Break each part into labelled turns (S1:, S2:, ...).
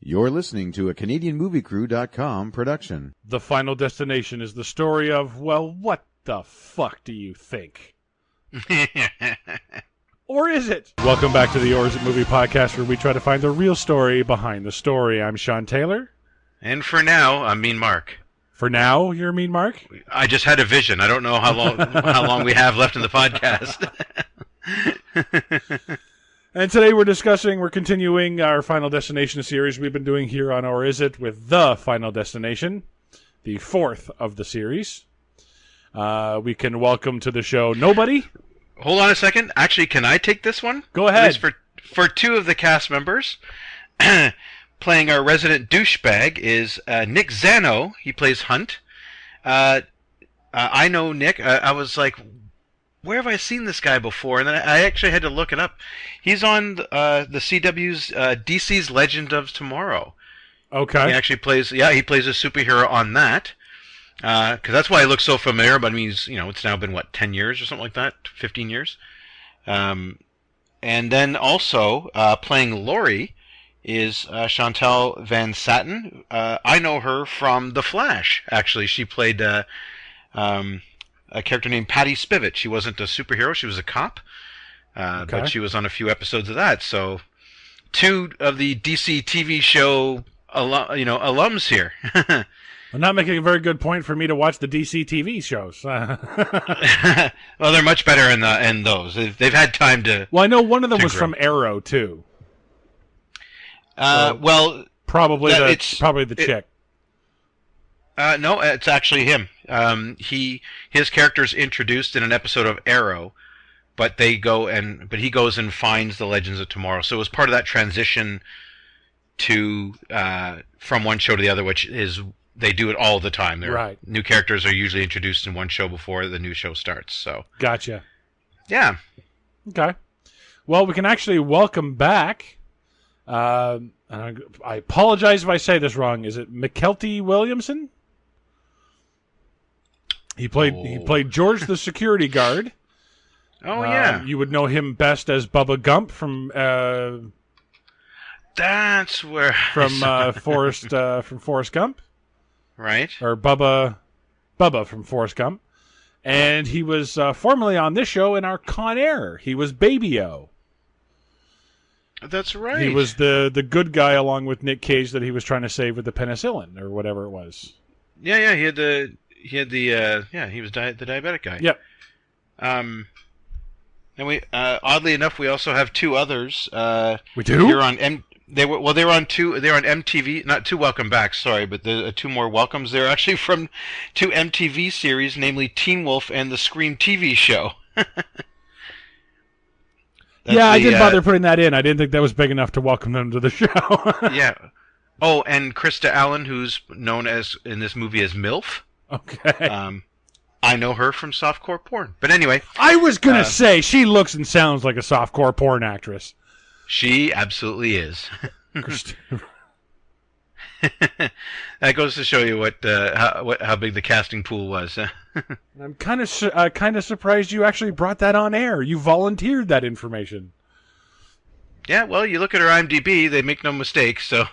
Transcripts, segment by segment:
S1: You're listening to a CanadianMovieCrew.com production.
S2: The Final Destination is the story of, well, what the fuck do you think? Or is it? Welcome back to the Or Is It Movie Podcast, where we try to find the real story behind the story. I'm Sean Taylor.
S3: And for now, I'm Mean Mark.
S2: For now, you're Mean Mark?
S3: I just had a vision. I don't know how long we have left in the podcast.
S2: And today we're continuing our Final Destination series we've been doing here on Or Is It with The Final Destination, the fourth of the series. We can welcome to the show Nobody.
S3: Hold on a second. Actually, can I take this one?
S2: Go ahead.
S3: For two of the cast members, playing our resident douchebag is Nick Zano. He plays Hunt. I know Nick. I was like, where have I seen this guy before? And then I actually had to look it up. He's on the CW's DC's Legend of Tomorrow.
S2: Okay.
S3: He actually plays. Yeah, he plays a superhero on that. Because that's why he looks so familiar. But I mean, it's now been 10 years or something like that, 15 years. And then also playing Laurie is Chantal Van Satten. I know her from The Flash. Actually, she played a character named Patty Spivot. She wasn't a superhero; she was a cop. But she was on a few episodes of that. So, two of the DC TV show alums here.
S2: I'm not making a very good point for me to watch the DC TV shows.
S3: Well, they're much better in those. They've had time to.
S2: Well, I know one of them was grow. From Arrow too.
S3: Well,
S2: probably the chick.
S3: No, it's actually him. His character's introduced in an episode of Arrow, but he goes and finds the Legends of Tomorrow. So it was part of that transition to from one show to the other, which is they do it all the time.
S2: Right. New
S3: characters are usually introduced in one show before the new show starts. So
S2: gotcha.
S3: Yeah.
S2: Okay. Well, we can actually welcome back. I apologize if I say this wrong. Is it McKelty Williamson? He played George the security guard.
S3: Oh yeah.
S2: You would know him best as Bubba Gump from.
S3: That's where
S2: from Forrest Gump.
S3: Right.
S2: Or Bubba from Forrest Gump, and he was formerly on this show in our Con Air. He was Baby-O.
S3: That's right.
S2: He was the good guy along with Nick Cage that he was trying to save with the penicillin or whatever it was.
S3: Yeah. He was the diabetic guy.
S2: Yep.
S3: And we oddly enough we also have two others.
S2: We do?
S3: Here on they were on MTV, not two welcome backs, sorry, but the two more welcomes. They're actually from two MTV series, namely Teen Wolf and the Scream TV show.
S2: I didn't bother putting that in. I didn't think that was big enough to welcome them to the show.
S3: Yeah. Oh, and Krista Allen, who's known in this movie as MILF.
S2: Okay.
S3: I know her from softcore porn. But anyway.
S2: I was going to say, she looks and sounds like a softcore porn actress.
S3: She absolutely is. That goes to show you how big the casting pool was.
S2: I'm kind of surprised you actually brought that on air. You volunteered that information.
S3: Yeah, well, you look at her IMDb, they make no mistakes, so.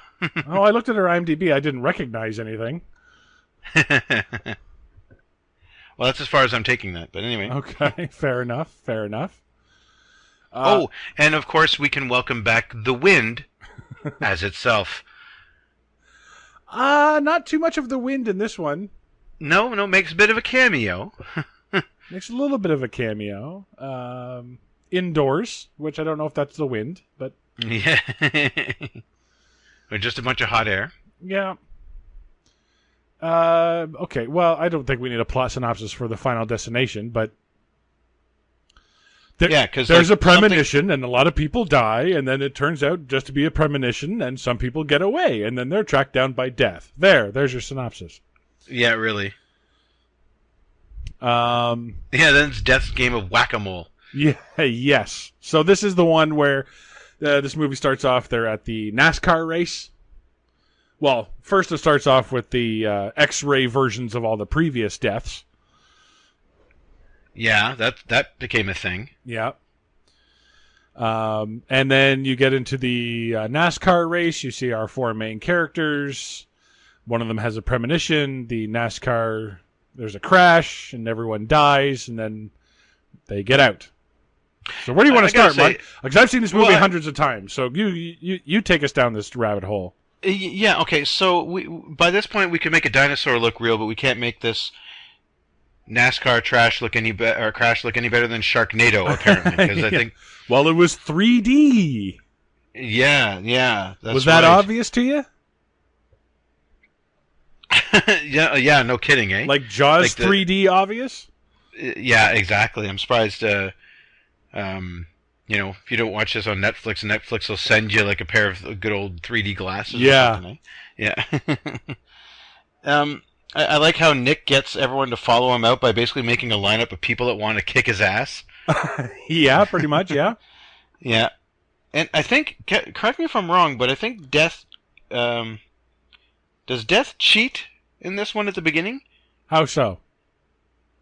S2: Oh, I looked at her IMDb. I didn't recognize anything.
S3: Well, that's as far as I'm taking that, but anyway.
S2: Okay, fair enough.
S3: And of course we can welcome back The Wind as itself.
S2: Not too much of The Wind in this one.
S3: No, makes a bit of a cameo.
S2: Makes a little bit of a cameo. Indoors, which I don't know if that's The Wind, but...
S3: Yeah. Or just a bunch of hot air.
S2: Yeah. Okay, well, I don't think we need a plot synopsis for The Final Destination, but there's a premonition, and a lot of people die, and then it turns out just to be a premonition, and some people get away, and then they're tracked down by death. There's your synopsis.
S3: Yeah, really.
S2: Then
S3: it's Death's game of whack-a-mole.
S2: Yeah, yes. So this is the one where this movie starts off, they're at the NASCAR race. Well, first it starts off with the X-ray versions of all the previous deaths.
S3: Yeah, that became a thing.
S2: Yeah. And then you get into the NASCAR race. You see our 4 main characters. One of them has a premonition. The NASCAR, there's a crash, and everyone dies, and then they get out. So where do you want to start, Mark? Because I've seen this movie hundreds of times. So you take us down this rabbit hole.
S3: Yeah, okay. So by this point we can make a dinosaur look real, but we can't make this NASCAR crash look any better than Sharknado, apparently. Because
S2: Yeah.
S3: I think,
S2: well, it was 3D.
S3: yeah, that's
S2: Was that
S3: right.
S2: obvious to you?
S3: yeah, no kidding, eh?
S2: Like Jaws
S3: Like
S2: 3D obvious?
S3: Yeah, exactly. I'm surprised. If you don't watch this on Netflix, Netflix will send you like a pair of good old 3D glasses.
S2: Yeah,
S3: or something, eh? Yeah. I like how Nick gets everyone to follow him out by basically making a lineup of people that want to kick his ass.
S2: Yeah, pretty much. Yeah.
S3: Yeah, and I think, correct me if I'm wrong, but I think Death, does Death cheat in this one at the beginning?
S2: How so?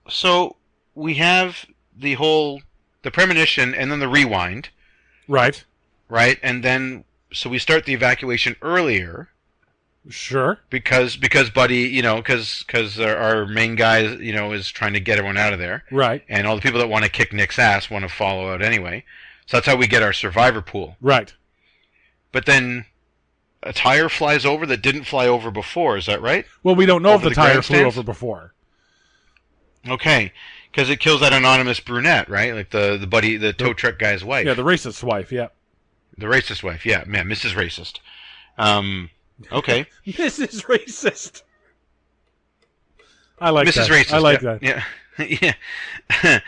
S3: So we have the premonition and then the rewind.
S2: Right.
S3: Right, and then so we start the evacuation earlier.
S2: Sure.
S3: Because Buddy, because our main guy, is trying to get everyone out of there.
S2: Right.
S3: And all the people that want to kick Nick's ass want to follow out anyway. So that's how we get our survivor pool.
S2: Right.
S3: But then a tire flies over that didn't fly over before. Is that right?
S2: Well, we don't know if
S3: Over
S2: the
S3: the
S2: tire flew
S3: grandstands?
S2: over before.
S3: Okay, because it kills that anonymous brunette, right? Like the buddy, the tow truck guy's wife.
S2: Yeah, the racist wife. Yeah.
S3: The racist wife. Yeah, man, Mrs. Racist. Okay.
S2: Mrs. Racist. I like
S3: Mrs.
S2: that.
S3: Racist.
S2: I like
S3: yeah,
S2: that.
S3: Yeah.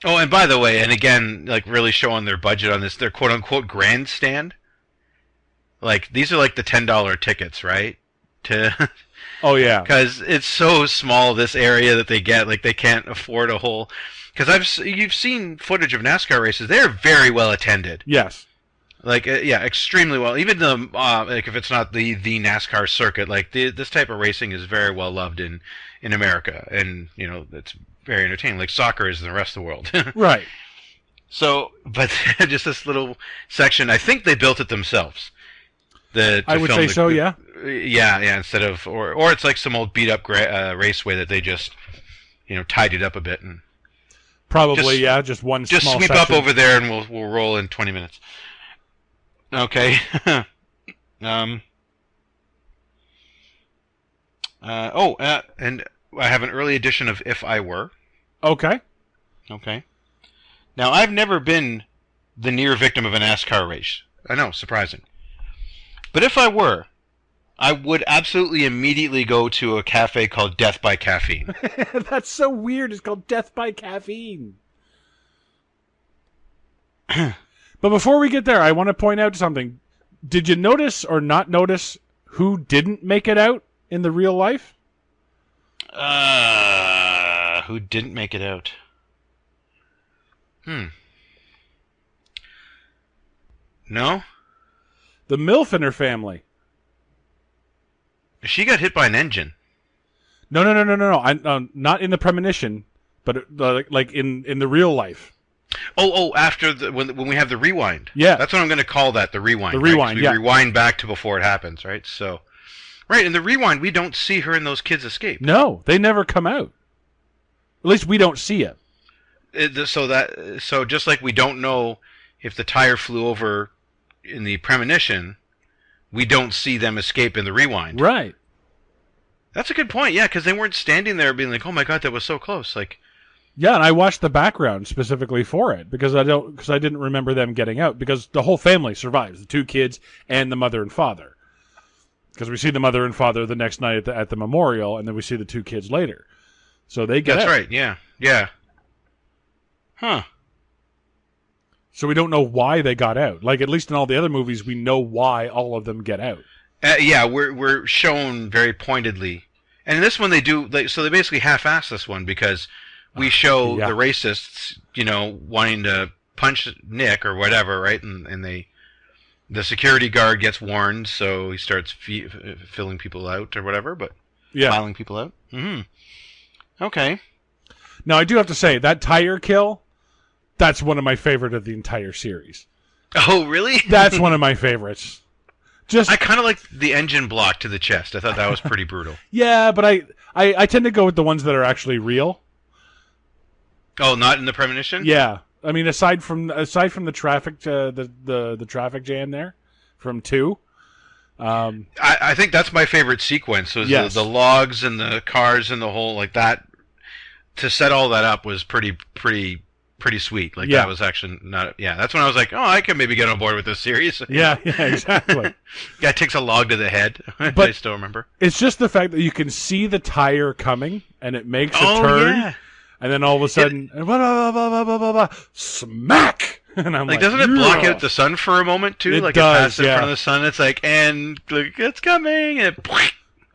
S3: Oh, and by the way, and again, like really showing their budget on this, their quote unquote grandstand. Like these are like the $10 tickets, right?
S2: Oh yeah.
S3: Because it's so small, this area that they get, like they can't afford a whole. Because you've seen footage of NASCAR races; they're very well attended.
S2: Yes.
S3: Like yeah, extremely well. Even the like if it's not the NASCAR circuit, like this type of racing is very well loved in America, and it's very entertaining. Like soccer is in the rest of the world.
S2: Right.
S3: So, but just this little section, I think they built it themselves.
S2: I would say so. Yeah.
S3: Yeah. Instead of or it's like some old beat up raceway that they just tidied up a bit and
S2: Probably just one
S3: just
S2: small
S3: sweep
S2: section.
S3: up over there and we'll roll in 20 minutes. Okay. And I have an early edition of If I Were.
S2: Okay.
S3: Okay. Now, I've never been the near victim of a NASCAR race. I know, surprising. But if I were, I would absolutely immediately go to a cafe called Death by Caffeine.
S2: That's so weird. It's called Death by Caffeine. But before we get there, I want to point out something. Did you notice or not notice who didn't make it out in the real life?
S3: Who didn't make it out? No?
S2: The Milfiner family.
S3: She got hit by an engine.
S2: No. Not in the premonition, but like in the real life.
S3: Oh! After when we have the rewind.
S2: Yeah,
S3: that's what I'm going to call that. The rewind.
S2: The rewind.
S3: Right? We rewind back to before it happens, right? So, right in the rewind, we don't see her and those kids escape.
S2: No, they never come out. At least we don't see it.
S3: So just like we don't know if the tire flew over in the premonition, we don't see them escape in the rewind.
S2: Right.
S3: That's a good point. Yeah, because they weren't standing there being like, "Oh my god, that was so close!" Like.
S2: Yeah, and I watched the background specifically for it because I didn't remember them getting out because the whole family survives, the 2 kids and the mother and father. Because we see the mother and father the next night at the memorial, and then we see the 2 kids later. So they get out.
S3: That's right. Yeah. Huh.
S2: So we don't know why they got out. Like at least in all the other movies, we know why all of them get out.
S3: Yeah, we're shown very pointedly, and in this one they do. So they basically half-ass this one because. We show the racists, wanting to punch Nick or whatever, right? And the security guard gets warned, so he starts filling people out or whatever, but filing people out. Mm-hmm. Okay.
S2: Now I do have to say that tire kill, That's one of my favorite of the entire series.
S3: Oh, really?
S2: That's one of my favorites.
S3: I kind of like the engine block to the chest. I thought that was pretty brutal.
S2: Yeah, but I tend to go with the ones that are actually real.
S3: Oh, not in the premonition?
S2: Yeah. I mean, aside from the traffic the traffic jam there from 2.
S3: I think that's my favorite sequence. Was
S2: yes.
S3: the logs and the cars and the whole like that. To set all that up was pretty sweet. Like that was actually not. Yeah, that's when I was like, oh, I can maybe get on board with this series.
S2: Yeah, exactly.
S3: Guy takes a log to the head. But I still remember.
S2: It's just the fact that you can see the tire coming and it makes a turn, and then all of a sudden, smack. And I'm like,
S3: doesn't it block out the sun for a moment too?
S2: It
S3: like
S2: does,
S3: it passes in front of the sun. It's like, and like, it's coming, and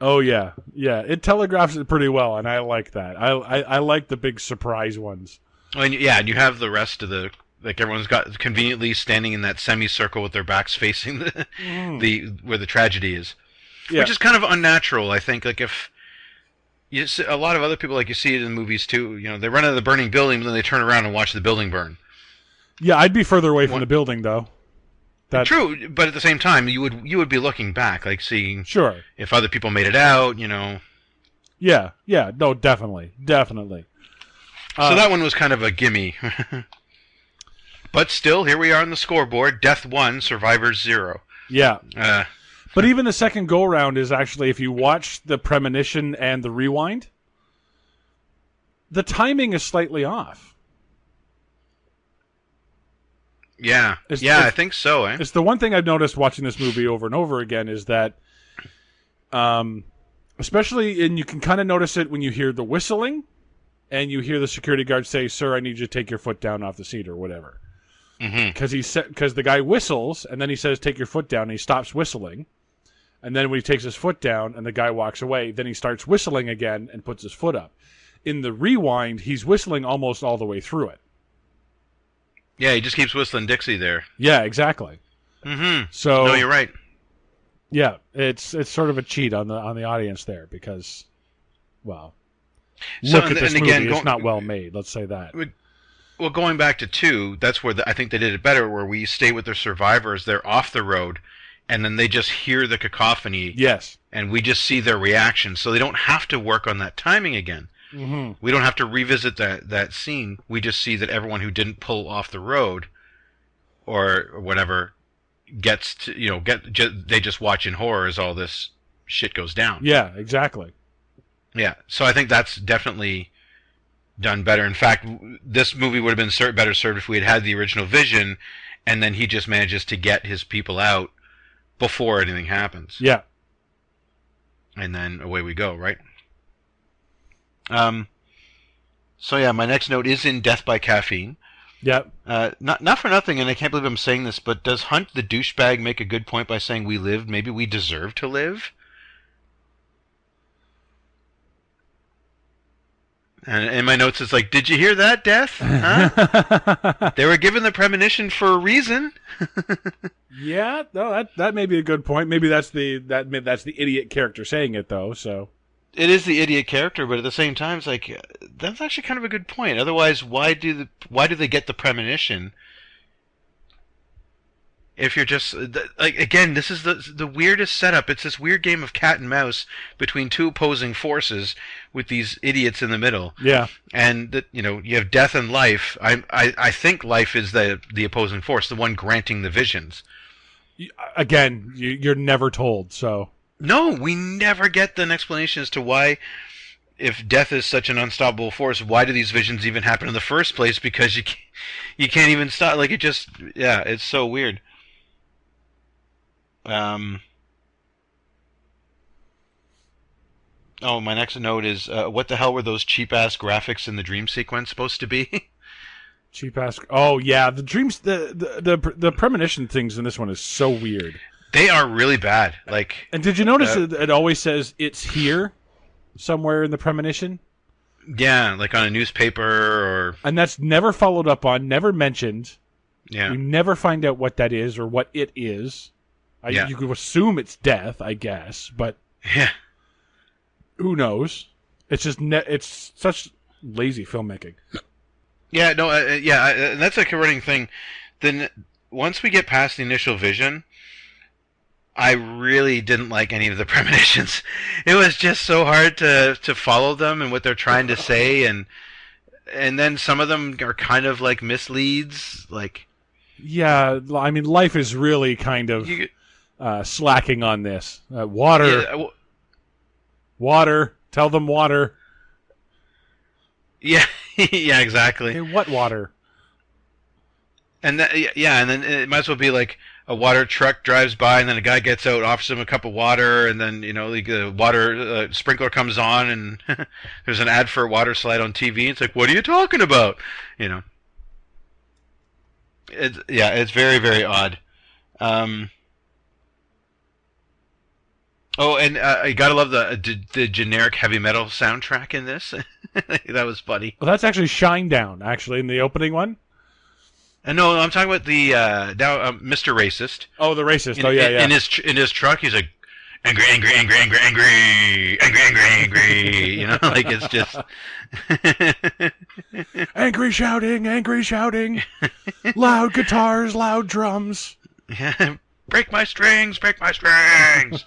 S2: oh yeah, it telegraphs it pretty well, and I like that. I like the big surprise ones.
S3: And and you have the rest of the everyone's got conveniently standing in that semicircle with their backs facing the where the tragedy is, which is kind of unnatural. I think if you see, a lot of other people you see it in movies too. They run out of the burning building, and then they turn around and watch the building burn. Yeah,
S2: I'd be further away from the building though.
S3: True, but at the same time, you would be looking back, seeing if other people made it out.
S2: Yeah, no, definitely.
S3: So that one was kind of a gimme. But still, here we are on the scoreboard. Death 1, survivors 0.
S2: Yeah. But even the second go-round is actually, if you watch the premonition and the rewind, the timing is slightly off.
S3: Yeah. I think so, eh?
S2: It's the one thing I've noticed watching this movie over and over again is that, especially, and you can kind of notice it when you hear the whistling, and you hear the security guard say, "Sir, I need you to take your foot down off the seat," or whatever. Because the guy whistles, and then he says, "Take your foot down," and he stops whistling. And then when he takes his foot down, and the guy walks away, then he starts whistling again and puts his foot up. In the rewind, he's whistling almost all the way through it.
S3: Yeah, he just keeps whistling Dixie there.
S2: Yeah, exactly. So
S3: no, you're right.
S2: Yeah, it's sort of a cheat on the audience there because, well, look at this movie. It's not well made. Let's say that.
S3: Well, going back to 2, that's where I think they did it better. Where we stay with the survivors, they're off the road, and then they just hear the cacophony.
S2: Yes.
S3: And we just see their reaction, so they don't have to work on that timing again. We don't have to revisit that scene. We just see that everyone who didn't pull off the road, or whatever, gets to they just watch in horror as all this shit goes down.
S2: Yeah, exactly.
S3: Yeah, so I think that's definitely done better. In fact, this movie would have been better served if we had the original vision, and then he just manages to get his people out before anything happens.
S2: Yeah.
S3: And then away we go, right? So yeah, my next note is in Death by Caffeine.
S2: Yep.
S3: Not for nothing, and I can't believe I'm saying this, but does Hunt the douchebag make a good point by saying we lived, maybe we deserve to live? And in my notes, it's like, did you hear that, Death? Huh? They were given the premonition for a reason.
S2: Yeah, no, that may be a good point. Maybe that's the idiot character saying it, though. So
S3: it is the idiot character, but at the same time, it's like that's actually kind of a good point. Otherwise, why do they get the premonition? If you're just again, this is the weirdest setup. It's this weird game of cat and mouse between two opposing forces with these idiots in the middle.
S2: Yeah,
S3: and you have death and life. I think life is the opposing force, the one granting the visions.
S2: Again, you're never told. So
S3: no, we never get an explanation as to why. If death is such an unstoppable force, why do these visions even happen in the first place? Because you can't even stop. Like it's so weird. My next note is, what the hell were those cheap-ass graphics in the dream sequence supposed to be?
S2: Cheap-ass... Oh, yeah, the dreams... The premonition things in this one is so weird.
S3: They are really bad.
S2: And did you notice it always says, it's here, somewhere in the premonition?
S3: Yeah, like on a newspaper or...
S2: And that's never followed up on, never mentioned.
S3: Yeah.
S2: You never find out what that is or what it is. You could assume it's death, I guess, but
S3: yeah,
S2: who knows? It's just it's such lazy filmmaking.
S3: Yeah, no, and that's like a running thing. Then once we get past the initial vision, I really didn't like any of the premonitions. It was just so hard to follow them and what they're trying to say, and then some of them are kind of like misleads. Like,
S2: Yeah, I mean, life is really kind of
S3: you,
S2: slacking on this. Water,
S3: yeah,
S2: water. Tell them water.
S3: yeah, yeah, exactly.
S2: Hey, what water?
S3: And and then it might as well be like a water truck drives by, and then a guy gets out, offers him a cup of water, and then the water sprinkler comes on, and there's an ad for a water slide on TV. It's like, what are you talking about? It's very, very odd. Oh, and you gotta love the generic heavy metal soundtrack in this. That was funny.
S2: Well, that's actually Shinedown, actually, in the opening one.
S3: No, I'm talking about the now Mr. Racist.
S2: Oh, the racist.
S3: In his truck, he's like angry, angry, angry, angry, angry, angry, angry, angry. Like it's just
S2: angry shouting, loud guitars, loud drums.
S3: Yeah, break my strings, break my strings.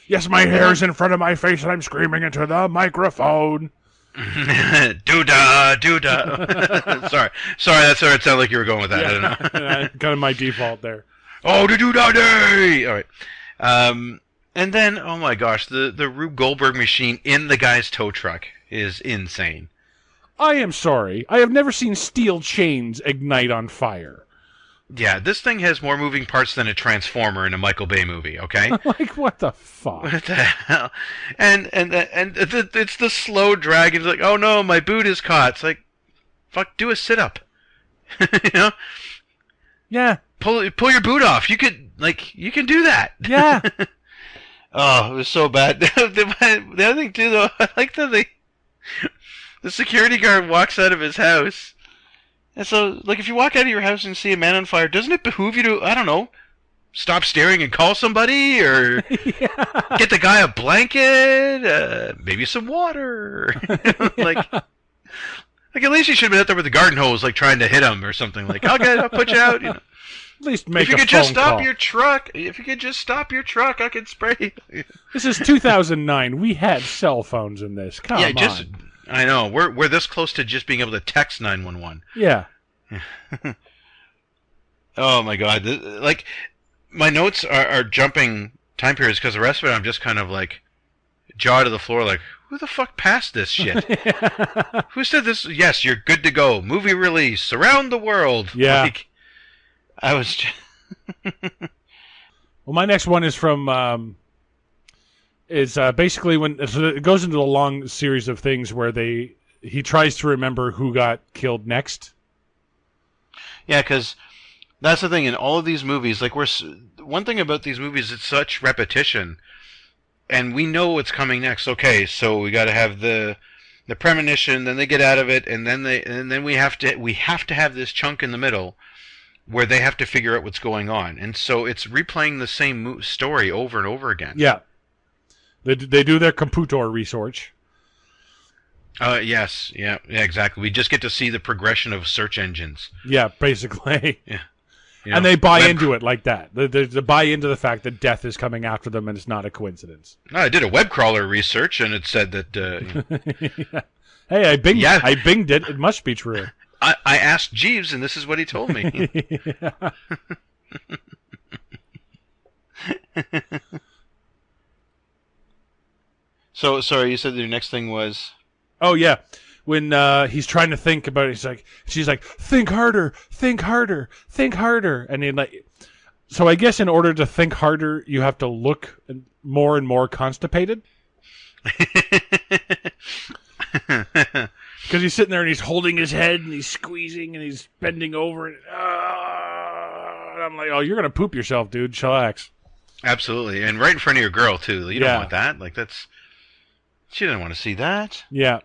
S2: Yes, my hair's in front of my face, and I'm screaming into the microphone.
S3: Doodah, doodah. Sorry, that's where it sounded like you were going with that. I don't know.
S2: Kind of my default there.
S3: Oh, the doodah day! All right. And then, oh my gosh, the Rube Goldberg machine in the guy's tow truck is insane.
S2: I am sorry. I have never seen steel chains ignite on fire.
S3: Yeah, this thing has more moving parts than a Transformer in a Michael Bay movie, okay?
S2: Like, what the fuck?
S3: What the hell? And it's the slow drag. It's like, oh no, my boot is caught. It's like, fuck, do a sit-up.
S2: Yeah.
S3: Pull your boot off. You can do that.
S2: Yeah.
S3: Oh, it was so bad. The other thing, too, though, I like that the security guard walks out of his house. And so, like, if you walk out of your house and see a man on fire, doesn't it behoove you to, I don't know, stop staring and call somebody, or get the guy a blanket, maybe some water? Like, at least you should have been out there with the garden hose, like, trying to hit him or something. Like, I'll put you out.
S2: At least make
S3: if you
S2: a
S3: could
S2: phone
S3: just stop
S2: call.
S3: your truck, I could spray.
S2: This is 2009. We had cell phones in this. Come on.
S3: I know. We're this close to just being able to text 911.
S2: Yeah.
S3: Oh my god! Like, my notes are jumping time periods because the rest of it I'm just kind of like jaw to the floor. Like, who the fuck passed this shit? Who said this? Yes, you're good to go. Movie release around the world.
S2: Yeah.
S3: Like, I was.
S2: Well, my next one is from. Is basically so it goes into a long series of things where he tries to remember who got killed next.
S3: Yeah, because that's the thing in all of these movies. Like, one thing about these movies, it's such repetition, and we know what's coming next. Okay, so we got to have the premonition, then they get out of it, and then we have to have this chunk in the middle where they have to figure out what's going on, and so it's replaying the same story over and over again.
S2: Yeah. They do their computer research.
S3: Yes, yeah, exactly. We just get to see the progression of search engines.
S2: Yeah, basically.
S3: Yeah,
S2: and they buy into it like that. They buy into the fact that death is coming after them, and it's not a coincidence.
S3: No, I did a web crawler research, and it said that.
S2: Yeah. Hey, I binged it. It must be true.
S3: I asked Jeeves, and this is what he told me. So, sorry, you said your next thing was...
S2: Oh, yeah. When he's trying to think about it, she's like, think harder, think harder, think harder. And so I guess in order to think harder, you have to look more and more constipated. Because he's sitting there and he's holding his head and he's squeezing and he's bending over. And I'm like, oh, you're going to poop yourself, dude. Chillax.
S3: Absolutely. And right in front of your girl, too. You don't want that. Like, that's... She didn't want to see that.
S2: Yeah.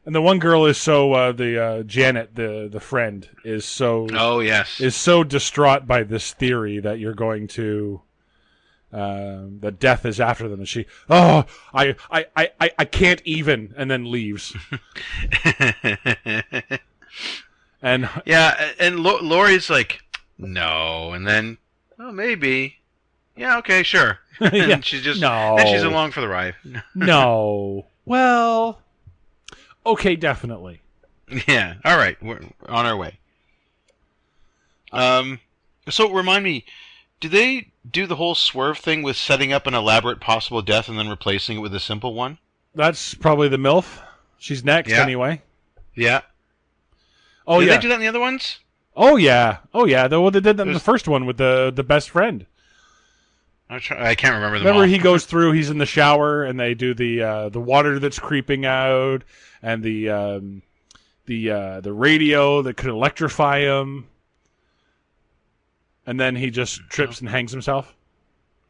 S2: And the one girl is so Janet, the friend, is so
S3: yes,
S2: is so distraught by this theory that you're going to that death is after them, and she, I can't even, and then leaves. And
S3: yeah, and Lori's like, no, and then, oh, maybe, yeah, okay, sure, and
S2: Yeah.
S3: she's just,
S2: No.
S3: then she's along for the ride.
S2: No. Well, okay, definitely.
S3: Yeah, all right, we're on our way. So remind me, do they do the whole swerve thing with setting up an elaborate possible death and then replacing it with a simple one?
S2: That's probably the MILF. She's next,
S3: Yeah.
S2: anyway.
S3: Yeah.
S2: Oh,
S3: Did
S2: yeah.
S3: they do that in the other ones?
S2: Oh, yeah. Oh, yeah. Well, they did that in the first one with the best friend.
S3: I can't remember them
S2: Remember,
S3: all.
S2: he goes through, he's in the shower, and they do the water that's creeping out, and the radio that could electrify him. And then he just trips and hangs himself.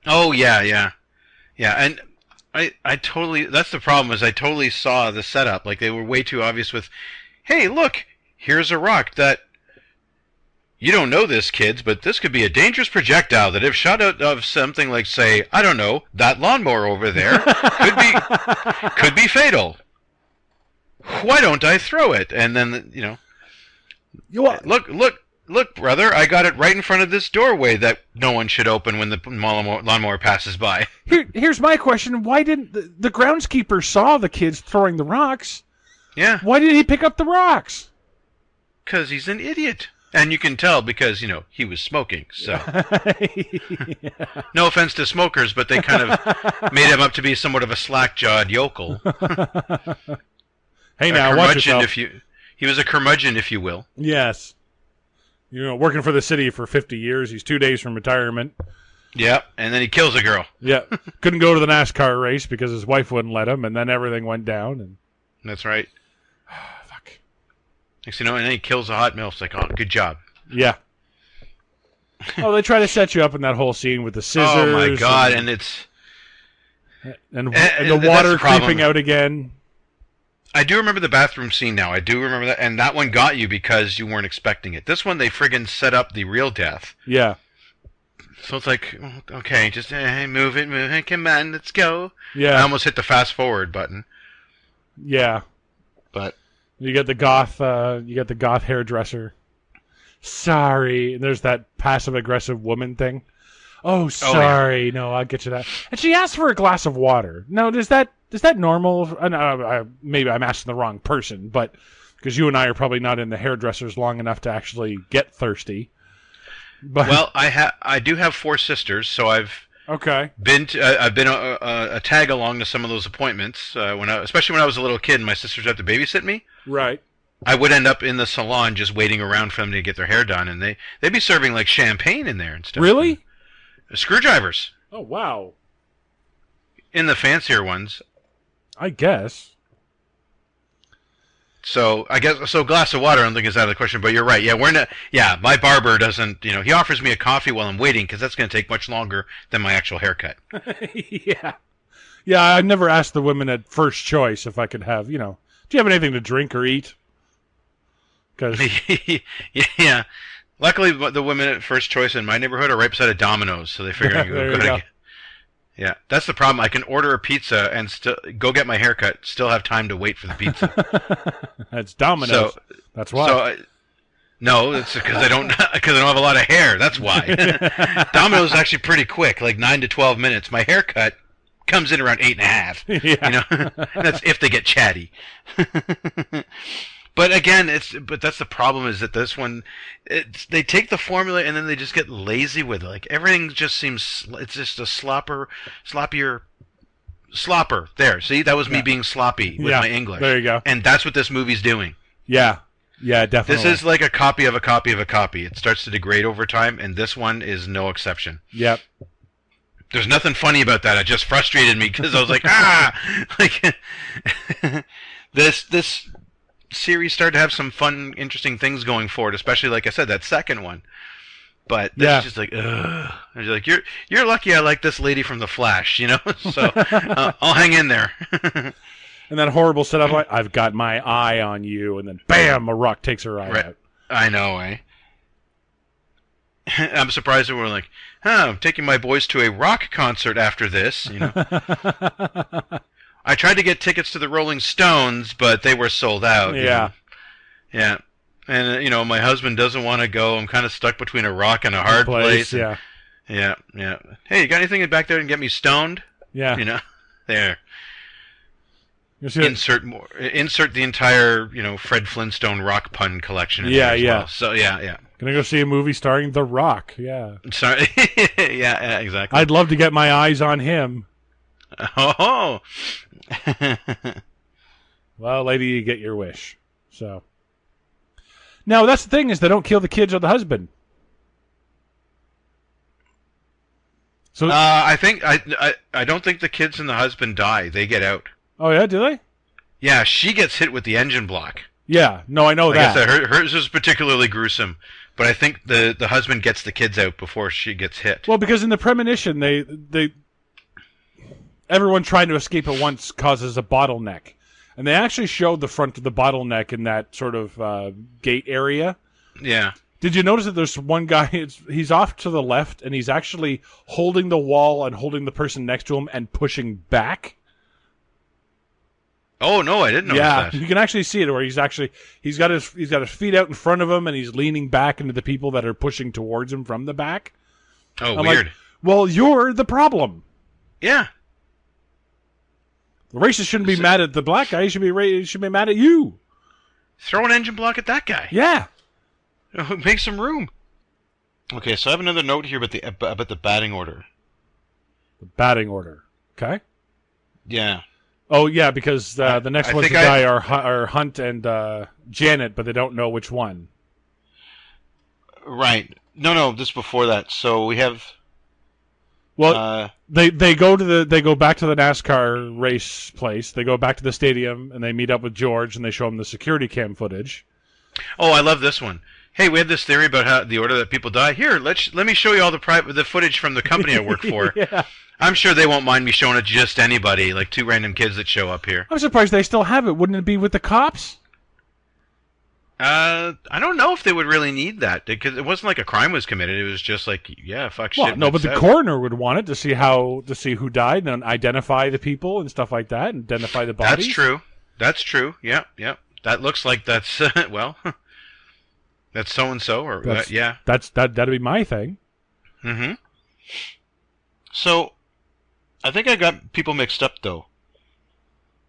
S3: Oh, yeah. And I totally, that's the problem, is I totally saw the setup. Like, they were way too obvious with, hey, look, here's a rock that, you don't know this, kids, but this could be a dangerous projectile that if shot out of something like, say, I don't know, that lawnmower over there, could be fatal. Why don't I throw it? And then, look, brother, I got it right in front of this doorway that no one should open when the lawnmower passes by.
S2: Here's my question. Why didn't the groundskeeper saw the kids throwing the rocks?
S3: Yeah.
S2: Why didn't he pick up the rocks?
S3: Because he's an idiot. And you can tell because, he was smoking, so.
S2: Yeah.
S3: No offense to smokers, but they kind of made him up to be somewhat of a slack-jawed yokel.
S2: Hey, now, watch yourself.
S3: He was a curmudgeon, if you will.
S2: Yes. Working for the city for 50 years. He's 2 days from retirement.
S3: Yeah, and then he kills a girl.
S2: Yeah. Couldn't go to the NASCAR race because his wife wouldn't let him, and then everything went down. And
S3: that's right.
S2: fuck.
S3: Next thing you know, and then he kills a hot MILF. It's like, oh, good job.
S2: Yeah. Oh, they try to set you up in that whole scene with the scissors.
S3: Oh, my God, and it's...
S2: And the water creeping out again.
S3: I do remember the bathroom scene now. I do remember that, and that one got you because you weren't expecting it. This one, they friggin' set up the real death.
S2: Yeah.
S3: So it's like, okay, just move it, come on, let's go.
S2: Yeah.
S3: I almost hit the fast forward button.
S2: Yeah.
S3: But
S2: you get the goth hairdresser. Sorry. And there's that passive aggressive woman thing. Oh, sorry. Yeah. No, I'll get you that. And she asked for a glass of water. No, is that normal? Maybe I'm asking the wrong person, but because you and I are probably not in the hairdressers long enough to actually get thirsty. But,
S3: well, I do have 4 sisters, so I've been a tag along to some of those appointments. Especially when I was a little kid, and my sisters had to babysit me.
S2: Right.
S3: I would end up in the salon just waiting around for them to get their hair done, and they'd be serving like champagne in there and stuff.
S2: Really?
S3: Screwdrivers.
S2: Oh, wow.
S3: In the fancier ones.
S2: I guess.
S3: So a glass of water I don't think is out of the question, but you're right. Yeah, my barber doesn't, he offers me a coffee while I'm waiting because that's going to take much longer than my actual haircut.
S2: Yeah. Yeah, I never asked the women at first choice if I could have, do you have anything to drink or eat?
S3: Yeah. Luckily, the women at first choice in my neighborhood are right beside a Domino's, so they figure I can go. Yeah, that's the problem. I can order a pizza and still go get my haircut. Still have time to wait for the pizza.
S2: That's Domino's. That's why.
S3: No, it's because I don't have a lot of hair. That's why. Domino's is actually pretty quick, like 9 to 12 minutes. My haircut comes in around 8.5.
S2: Yeah.
S3: That's if they get chatty. But again, that's the problem is that this one, they take the formula and then they just get lazy with it. Like everything just seems, it's just a slopper. There, see, that was me being sloppy with my English.
S2: There you go.
S3: And that's what this movie's doing.
S2: Yeah, definitely.
S3: This is like a copy of a copy of a copy. It starts to degrade over time, and this one is no exception.
S2: Yep.
S3: There's nothing funny about that. It just frustrated me because I was like, like this series started to have some fun, interesting things going forward, especially, like I said, that second one. But this is just like, ugh. I was like, you're lucky I like this lady from The Flash, So I'll hang in there.
S2: And that horrible setup, like, I've got my eye on you, and then bam, a rock takes her eye out.
S3: I know, I'm surprised that we're like, I'm taking my boys to a rock concert after this. I tried to get tickets to the Rolling Stones, but they were sold out.
S2: Yeah.
S3: Yeah. And, my husband doesn't want to go. I'm kind of stuck between a rock and a hard place.
S2: Yeah.
S3: Yeah. Hey, you got anything back there to get me stoned?
S2: Yeah.
S3: There. Insert the entire, Fred Flintstone rock pun collection in there as well. So, yeah.
S2: Gonna go see a movie starring The Rock. Yeah.
S3: Sorry. yeah, exactly.
S2: I'd love to get my eyes on him.
S3: Oh.
S2: Well, lady, you get your wish. So. Now, that's the thing is they don't kill the kids or the husband. So
S3: I think I don't think the kids and the husband die. They get out.
S2: Oh yeah, do they?
S3: Yeah, she gets hit with the engine block.
S2: Yeah, no, I know that.
S3: I guess hers is particularly gruesome, but I think the husband gets the kids out before she gets hit.
S2: Well, because in the premonition, they everyone trying to escape at once causes a bottleneck, and they actually showed the front of the bottleneck in that sort of gate area.
S3: Yeah.
S2: Did you notice that there's one guy? He's off to the left, and he's actually holding the wall and holding the person next to him and pushing back.
S3: Oh no, I didn't notice that.
S2: Yeah, you can actually see it where he's got his feet out in front of him and he's leaning back into the people that are pushing towards him from the back.
S3: Oh,
S2: I'm
S3: weird.
S2: Like, well, you're the problem.
S3: Yeah.
S2: The racist shouldn't be mad at the black guy. He should be mad at you.
S3: Throw an engine block at that guy.
S2: Yeah.
S3: Make some room. Okay, so I have another note here about the batting order.
S2: The batting order. Okay.
S3: Yeah.
S2: Oh yeah, because the next ones to die are Hunt and Janet, but they don't know which one.
S3: Right. No, this is before that. So we have.
S2: Well, they go back to the NASCAR race place. They go back to the stadium and they meet up with George and they show him the security cam footage.
S3: Oh, I love this one. Hey, we had this theory about how the order that people die. Here, let me show you all the footage from the company I work for.
S2: Yeah.
S3: I'm sure they won't mind me showing it to just anybody, like two random kids that show up here.
S2: I'm surprised they still have it. Wouldn't it be with the cops?
S3: I don't know if they would really need that because it wasn't like a crime was committed. It was just like, fuck shit.
S2: No, but the coroner would want it to see who died and identify the people and stuff like that, and identify the bodies.
S3: That's true. Yeah. That looks like that's well, that's so and so, or yeah.
S2: That'd be my thing.
S3: Mm-hmm. So. I think I got people mixed up, though.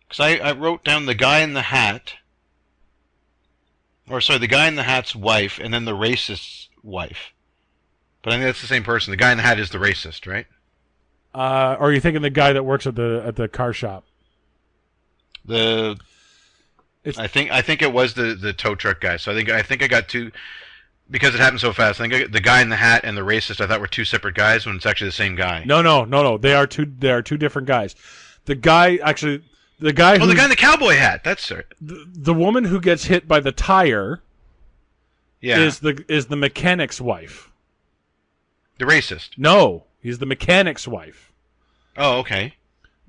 S3: Because I wrote down the guy in the hat. The guy in the hat's wife, and then the racist's wife. But I think that's the same person. The guy in the hat is the racist, right?
S2: Or are you thinking the guy that works at the car shop?
S3: I think it was the tow truck guy. So I think I got two... Because it happened so fast. I think the guy in the hat and the racist I thought were two separate guys when it's actually the same guy.
S2: No. They are two different guys. The guy in the
S3: cowboy hat. That's it.
S2: The woman who gets hit by the tire.
S3: Yeah.
S2: Is the mechanic's wife.
S3: The racist.
S2: No, he's the mechanic's wife.
S3: Oh, okay.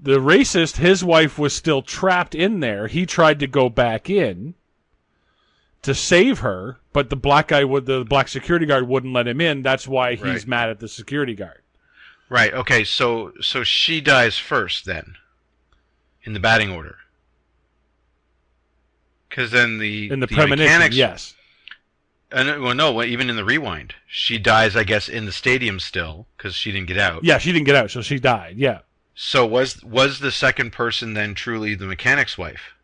S2: The racist, his wife was still trapped in there. He tried to go back in to save her, but the black security guard wouldn't let him in. That's why he's mad at the security guard.
S3: Right. Okay. So she dies first then, in the batting order. Because then
S2: in the premonition, yes.
S3: No. Even in the rewind, she dies. I guess in the stadium still because she didn't get out.
S2: Yeah, she didn't get out, so she died. Yeah.
S3: So was the second person then truly the mechanic's wife?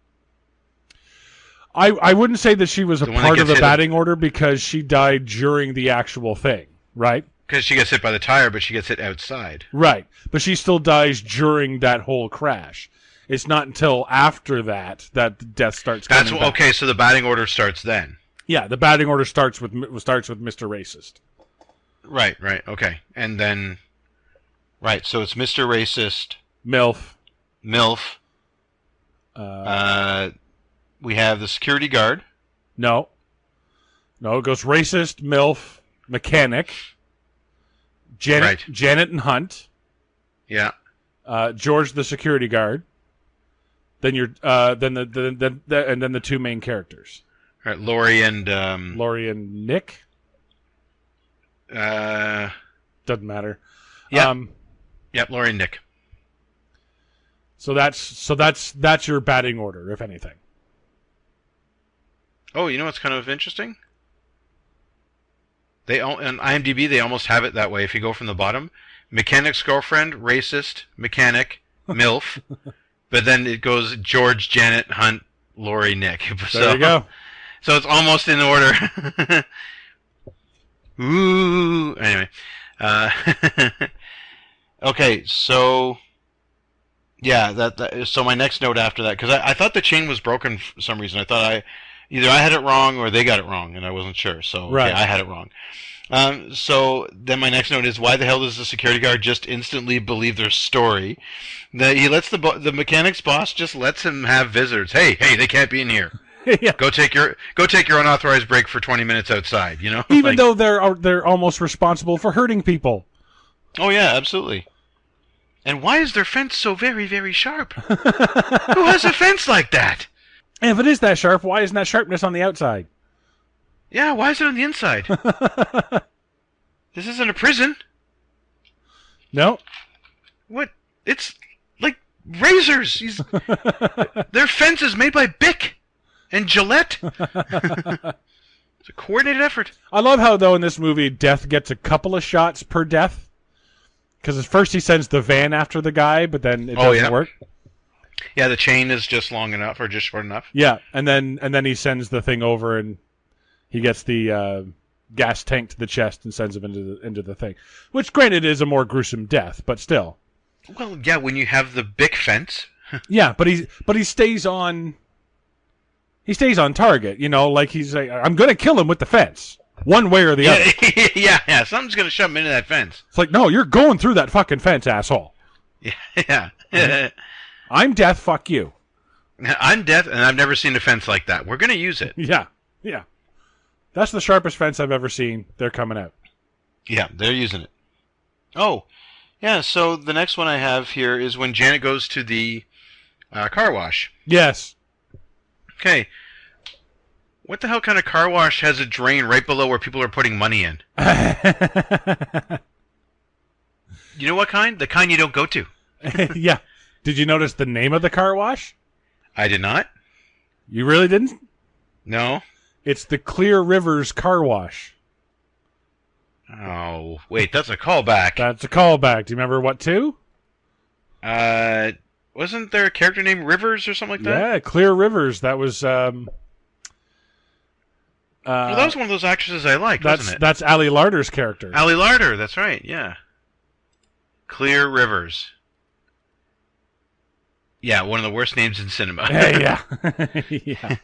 S2: I wouldn't say that she was a part of the batting order because she died during the actual thing, right?
S3: Because she gets hit by the tire, but she gets hit outside.
S2: Right, but she still dies during that whole crash. It's not until after that the death starts coming back.
S3: Okay, so the batting order starts then.
S2: Yeah, the batting order starts with Mr. Racist.
S3: Right, okay. And then... Right, so it's Mr. Racist...
S2: MILF.
S3: We have the security guard.
S2: No, it goes racist, MILF, mechanic, Janet and Hunt.
S3: Yeah.
S2: George the security guard. Then then the two main characters.
S3: Right, Lori and
S2: Nick. Doesn't matter.
S3: Yeah. Yep, Lori and Nick.
S2: So that's your batting order, if anything.
S3: Oh, you know what's kind of interesting? On IMDb, they almost have it that way. If you go from the bottom, mechanic's girlfriend, racist, mechanic, MILF, but then it goes George, Janet, Hunt, Lori, Nick.
S2: There you go.
S3: So it's almost in order. Ooh. Anyway. Okay, so... Yeah, so my next note after that, because I thought the chain was broken for some reason. I thought either I had it wrong or they got it wrong, and I wasn't sure. So
S2: right.
S3: Okay, I had it wrong. So then my next note is, why the hell does the security guard just instantly believe their story? That he lets the mechanic's boss just lets him have visitors. Hey, they can't be in here.
S2: Yeah.
S3: Go take your unauthorized break for 20 minutes outside. You know,
S2: even though they're almost responsible for hurting people.
S3: Oh yeah, absolutely. And why is their fence so very, very sharp? Who has a fence like that?
S2: And if it is that sharp, why isn't that sharpness on the outside?
S3: Yeah, why is it on the inside? This isn't a prison.
S2: No.
S3: What? It's like razors. Their fence is made by Bic and Gillette. It's a coordinated effort.
S2: I love how, though, in this movie, Death gets a couple of shots per death. Because at first he sends the van after the guy, but then it doesn't work.
S3: Yeah, the chain is just long enough or just short enough.
S2: Yeah, and then he sends the thing over and he gets the gas tank to the chest and sends him into the thing. Which, granted, is a more gruesome death, but still.
S3: Well, yeah, when you have the Bic fence.
S2: Yeah, but he stays on. He stays on target. You know, like he's like, I'm going to kill him with the fence. One way or the other.
S3: Yeah. Something's going to shove him into that fence.
S2: It's like, no, you're going through that fucking fence, asshole.
S3: Yeah.
S2: I'm Death, fuck you.
S3: I'm Death, and I've never seen a fence like that. We're going to use it.
S2: Yeah. That's the sharpest fence I've ever seen. They're coming out.
S3: Yeah, they're using it. Oh, yeah, so the next one I have here is when Janet goes to the car wash.
S2: Yes.
S3: Okay. What the hell kind of car wash has a drain right below where people are putting money in? You know what kind? The kind you don't go to.
S2: Yeah. Did you notice the name of the car wash?
S3: I did not.
S2: You really didn't?
S3: No.
S2: It's the Clear Rivers Car Wash.
S3: Oh, wait, that's a callback.
S2: That's a callback. Do you remember what to?
S3: Wasn't there a character named Rivers or something like that?
S2: Yeah, Clear Rivers. That was...
S3: well, that was one of those actresses I liked, wasn't it?
S2: That's Ali Larter's character.
S3: Ali Larter, that's right, yeah. Clear Rivers. Yeah, one of the worst names in cinema.
S2: Hey, yeah. Yeah.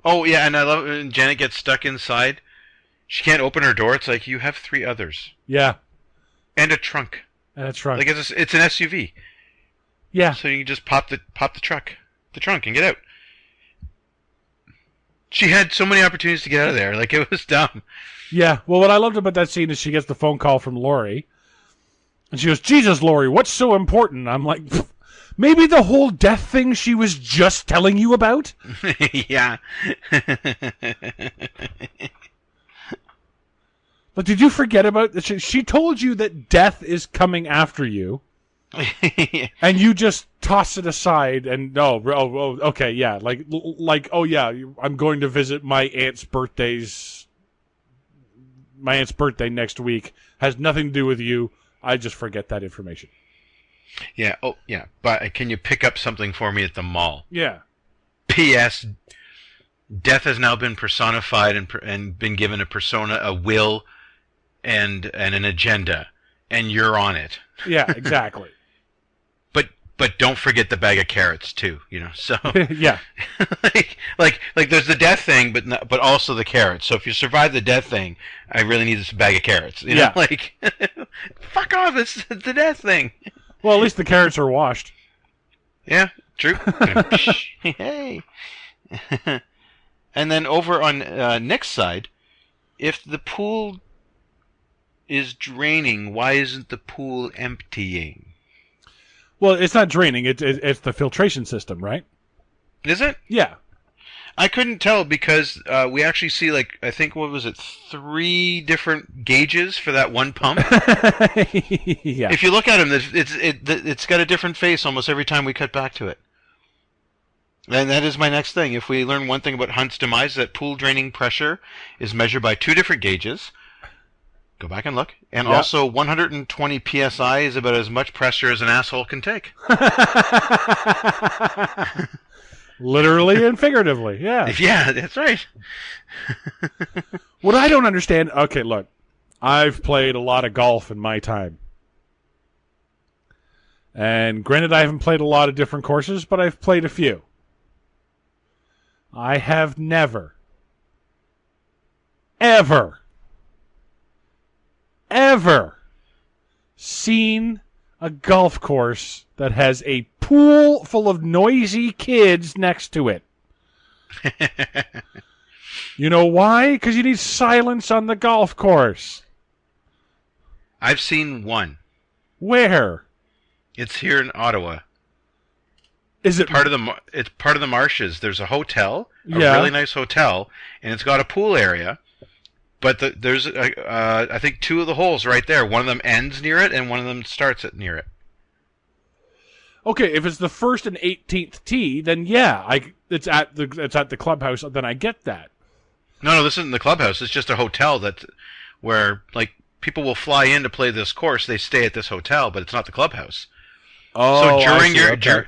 S3: Oh, yeah, and I love when Janet gets stuck inside. She can't open her door. It's like, you have 3 others.
S2: Yeah.
S3: And a trunk.
S2: Like
S3: it's an SUV.
S2: Yeah.
S3: So you can just pop the trunk, and get out. She had so many opportunities to get out of there. Like, it was dumb.
S2: Yeah. Well, what I loved about that scene is she gets the phone call from Lori. And she goes, Jesus, Lori, what's so important? I'm like, maybe the whole death thing she was just telling you about?
S3: Yeah.
S2: But did you forget about it? She told you that death is coming after you. And you just toss it aside and okay, yeah, like oh yeah, I'm going to visit my aunt's birthday next week. Has nothing to do with you. I just forget that information.
S3: Yeah. Oh yeah. But can you pick up something for me at the mall?
S2: Yeah.
S3: P.S. Death has now been personified and been given a persona, a will, and an agenda, and you're on it.
S2: Yeah. Exactly.
S3: But don't forget the bag of carrots too, you know. So
S2: yeah,
S3: like there's the death thing, but also the carrots. So if you survive the death thing, I really need this bag of carrots. You know,
S2: yeah.
S3: Like fuck off, it's the death thing.
S2: Well, at least the carrots are washed.
S3: Yeah, true. Hey. And then over on Nick's side, if the pool is draining, why isn't the pool emptying?
S2: Well, it's not draining. It's the filtration system, right?
S3: Is it?
S2: Yeah.
S3: I couldn't tell because we actually see like I think what was it 3 different gauges for that one pump.
S2: Yeah.
S3: If you look at him, it's got a different face almost every time we cut back to it. And that is my next thing. If we learn one thing about Hunt's demise, that pool draining pressure is measured by 2 different gauges. Go back and look. And also 120 psi is about as much pressure as an asshole can take.
S2: Literally and figuratively, yeah.
S3: Yeah, that's right.
S2: What I don't understand, okay, look, I've played a lot of golf in my time. And granted, I haven't played a lot of different courses, but I've played a few. I have never, ever seen a golf course that has a pool full of noisy kids next to it. You know why? Because you need silence on the golf course.
S3: I've seen one.
S2: Where?
S3: It's here in Ottawa.
S2: Is it
S3: It's part of the marshes. There's a hotel, a
S2: Yeah.
S3: really nice hotel, and it's got a pool area. But there's I think 2 of the holes right there. One of them ends near it, and one of them starts near it.
S2: Okay, if it's the 1st and 18th tee, then yeah, it's at the clubhouse. Then I get that.
S3: No, this isn't the clubhouse. It's just a hotel where like people will fly in to play this course. They stay at this hotel, but it's not the clubhouse.
S2: Oh,
S3: so during
S2: okay.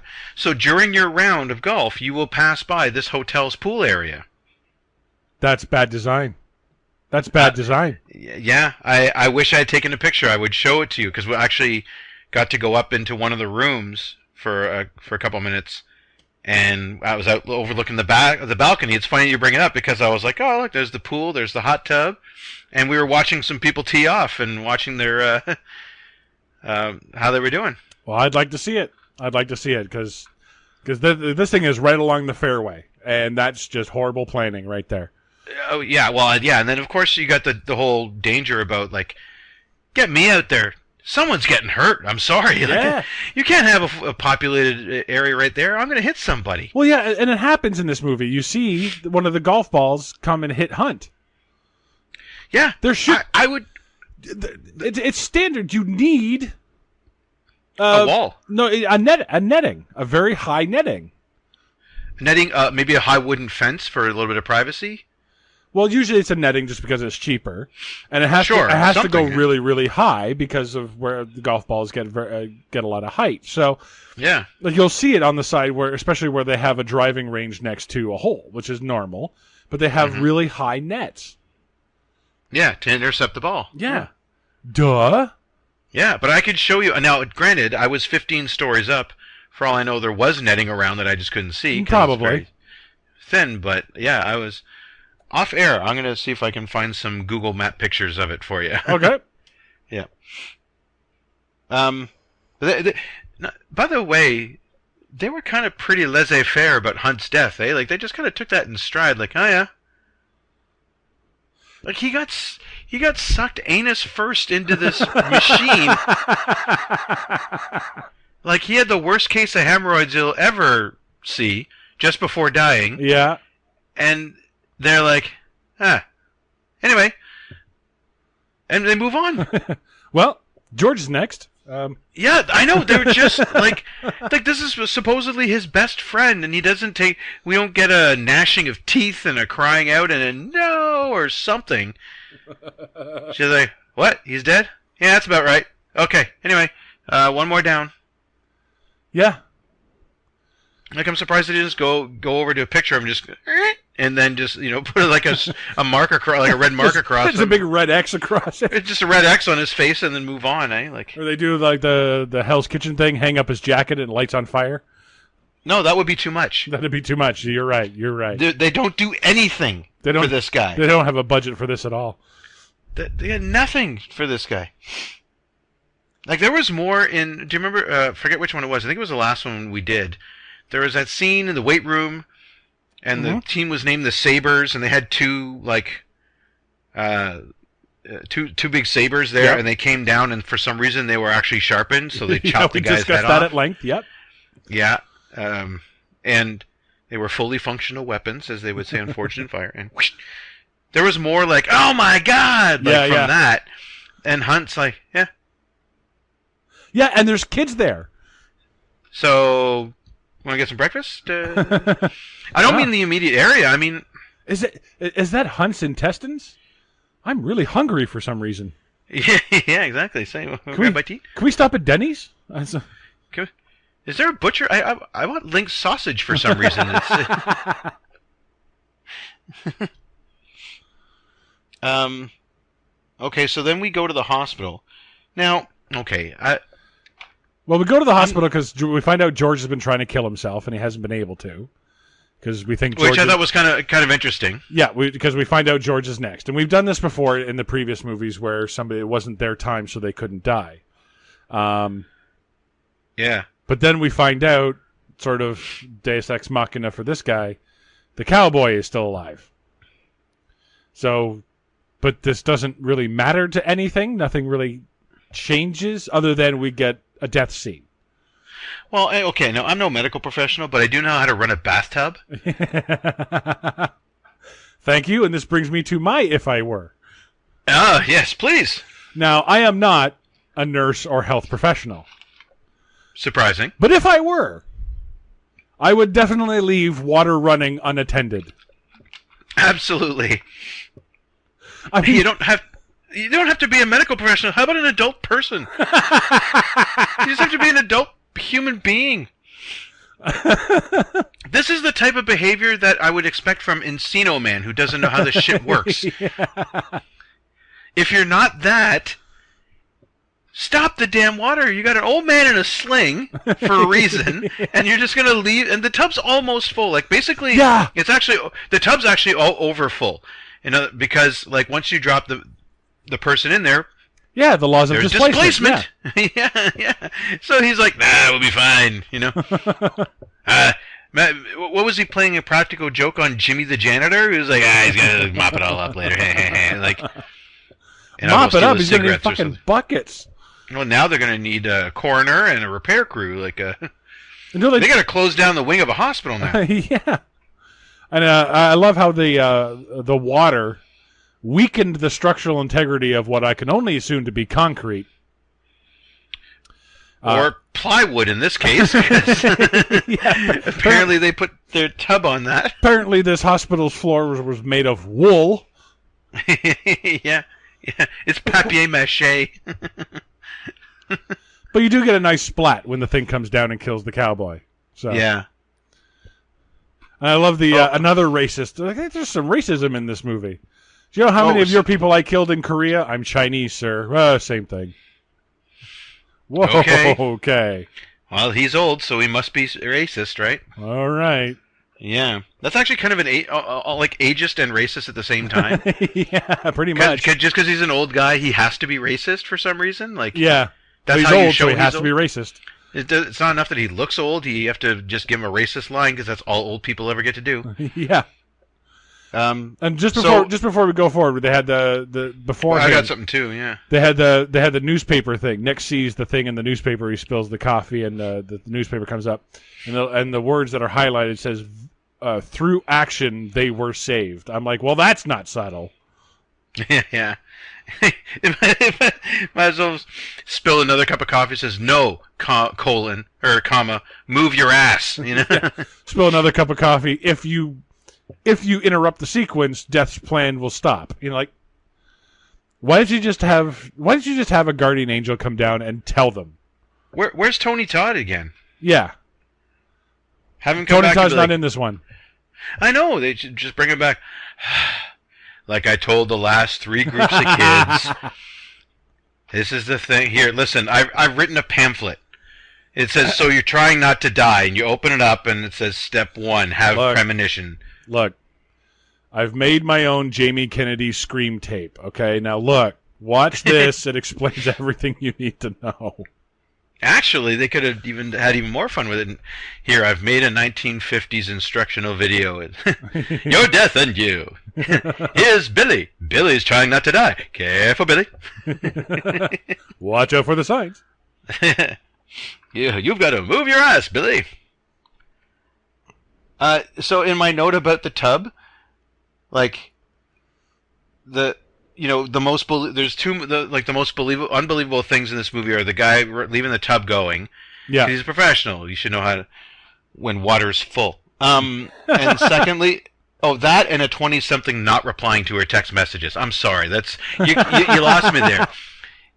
S3: during your round of golf, you will pass by this hotel's pool area.
S2: That's bad design. That's bad design.
S3: Yeah, I wish I had taken a picture. I would show it to you because we actually got to go up into one of the rooms for a couple minutes, and I was out overlooking the balcony. It's funny you bring it up because I was like, oh look, there's the pool, there's the hot tub, and we were watching some people tee off and watching their how they were doing.
S2: Well, I'd like to see it. I'd like to see it because this thing is right along the fairway, and that's just horrible planning right there.
S3: Oh yeah, well yeah, and then of course you got the whole danger about like, get me out there. Someone's getting hurt. I'm sorry.
S2: Yeah.
S3: Like, you can't have a populated area right there. I'm going to hit somebody.
S2: Well, yeah, and it happens in this movie. You see one of the golf balls come and hit Hunt.
S3: Yeah,
S2: There should.
S3: I would
S2: It's standard. You need
S3: a wall,
S2: no a netting, a very high netting.
S3: netting, maybe a high wooden fence for a little bit of privacy.
S2: Well, usually it's a netting just because it's cheaper, and it has
S3: Sure,
S2: to go
S3: something.
S2: really, really high because of where the golf balls get a lot of height. So,
S3: Yeah,
S2: like you'll see it on the side where, especially where they have a driving range next to a hole, which is normal, but they have really high nets.
S3: yeah, to intercept the ball.
S2: Yeah, duh.
S3: Yeah, but I could show you. Now, granted, I was 15 stories up. For all I know, there was netting around that I just couldn't see. 'Cause it's
S2: Probably.
S3: very thin, but yeah, I was off air. I'm going to see if I can find some Google Map pictures of it for you.
S2: Okay.
S3: Yeah. By the way, they were kind of pretty laissez-faire about Hunt's death, eh? Like they just kind of took that in stride. Like, oh yeah. Like he got sucked anus first into this machine. Like he had the worst case of hemorrhoids you'll ever see just before dying.
S2: Yeah.
S3: And they're like, anyway. And they move on.
S2: Well, George is next.
S3: Yeah, I know. They're just like this is supposedly his best friend, and he doesn't take. We don't get a gnashing of teeth and a crying out and a no or something. She's like, "What? He's dead? Yeah, that's about right. Okay. Anyway, one more down."
S2: Yeah.
S3: Like I'm surprised they didn't just go over to a picture of him, just and then just put like a mark across, like a red mark across.
S2: There's a big red X across it.
S3: It's just a red X on his face, and then move on, eh? Like
S2: Or they do like the Hell's Kitchen thing, hang up his jacket and lights on fire.
S3: no, that would be too much.
S2: That'd be too much. You're right. You're right.
S3: They don't do anything for this guy.
S2: They don't have a budget for this at all.
S3: They had nothing for this guy. Like there was more in. Do you remember? Forget which one it was. I think it was the last one we did. There was that scene in the weight room, and the team was named the Sabres, and they had two big sabers there,
S2: Yep.
S3: and they came down, and for some reason they were actually sharpened, so they
S2: Yeah,
S3: chopped
S2: we
S3: the guy's
S2: discussed
S3: head
S2: that
S3: off.
S2: at length. Yep.
S3: Yeah, and They were fully functional weapons, as they would say on Forged in Fire. And whoosh, there was more like, oh my god, like from that. And Hunt's like, yeah.
S2: Yeah, and there's kids there.
S3: So, want to get some breakfast? I don't mean the immediate area. I mean...
S2: Is that Hunt's intestines? I'm really hungry for some reason.
S3: Yeah, exactly. Same. Grab my tea.
S2: Can we stop at Denny's?
S3: Is there a butcher? I want Link's sausage for some reason. Okay, so then we go to the hospital. Now, okay,
S2: well, we go to the hospital because we find out George has been trying to kill himself and he hasn't been able to. Because we think George
S3: which I thought was kind of interesting.
S2: Yeah, because we find out George is next, and we've done this before in the previous movies where it wasn't their time, so they couldn't die.
S3: Yeah.
S2: But then we find out, sort of Deus Ex Machina for this guy, the cowboy is still alive. So, but this doesn't really matter to anything. Nothing really changes other than we get a death scene.
S3: Well, okay, now I'm no medical professional, but I do know how to run a bathtub.
S2: Thank you, and this brings me to my if I were.
S3: Yes, please.
S2: Now, I am not a nurse or health professional.
S3: Surprising.
S2: But if I were, I would definitely leave water running unattended.
S3: Absolutely.
S2: I mean,
S3: you don't have to be a medical professional. How about an adult person? You just have to be an adult human being. This is the type of behavior that I would expect from Encino Man, who doesn't know how this shit works.
S2: Yeah.
S3: If you're not that, stop the damn water. You got an old man in a sling for a reason, and you're just gonna leave. And the tub's almost full. Like basically,
S2: yeah,
S3: the tub's actually all over full. Because like once you drop the person in there.
S2: Yeah, the laws of displacement.
S3: Yeah. So he's like, nah, we'll be fine, you know. What was he playing a practical joke on Jimmy the janitor? He was like, he's gonna mop it all up later. Like,
S2: mop it up. He's gonna need fucking buckets.
S3: Well, now they're gonna need a coroner and a repair crew. Like, they gotta close down the wing of a hospital now.
S2: Yeah, and I love how the water weakened the structural integrity of what I can only assume to be concrete.
S3: Or plywood in this case. Yeah, apparently they put their tub on that.
S2: Apparently this hospital's floor was made of wool.
S3: Yeah. It's papier-mâché.
S2: But you do get a nice splat when the thing comes down and kills the cowboy. So.
S3: Yeah.
S2: And I love the another racist. I think there's some racism in this movie. Do you know how many of your people I killed in Korea? I'm Chinese, sir. Same thing. Whoa, okay.
S3: Well, he's old, so he must be racist, right?
S2: All right.
S3: Yeah. That's actually kind of an like ageist and racist at the same time.
S2: Yeah, pretty much.
S3: Just because he's an old guy, he has to be racist for some reason? Like,
S2: yeah.
S3: That's
S2: he's
S3: how
S2: old,
S3: you show
S2: so he has to
S3: old?
S2: be racist.
S3: It's not enough that he looks old. You have to just give him a racist line because that's all old people ever get to do.
S2: Yeah. And just before we go forward, they had the before.
S3: Well, I got something too. Yeah.
S2: They had the newspaper thing. Nick sees the thing in the newspaper. He spills the coffee, and the newspaper comes up, and the words that are highlighted says, "Through action, they were saved." I'm like, well, that's not subtle.
S3: Yeah. Might as well spill another cup of coffee. It says no colon or comma move your ass. You know.
S2: Yeah. Spill another cup of coffee. If you interrupt the sequence, Death's plan will stop. You know, like, why did you just have a guardian angel come down and tell them?
S3: Where's Tony Todd again?
S2: Yeah.
S3: Have him come
S2: Tony
S3: back.
S2: Todd's not in this one.
S3: I know. They should just bring him back. Like I told the last 3 groups of kids. This is the thing. Here, listen. I've written a pamphlet. It says, so you're trying not to die, and you open it up, and it says, step 1, have premonition.
S2: Look, I've made my own Jamie Kennedy scream tape, okay? Now look, watch this. It explains everything you need to know. Actually,
S3: they could have had even more fun with it. Here, I've made a 1950s instructional video. Your death and you. Here's Billy. Billy's trying not to die. Careful, Billy.
S2: Watch out for the signs.
S3: You've got to move your ass, Billy. So in my note about the tub, like the most there's the most unbelievable things in this movie are the guy leaving the tub going.
S2: Yeah,
S3: he's a professional. You should know how to when water's full. And secondly, that and a 20-something not replying to her text messages. I'm sorry, that's you lost me there.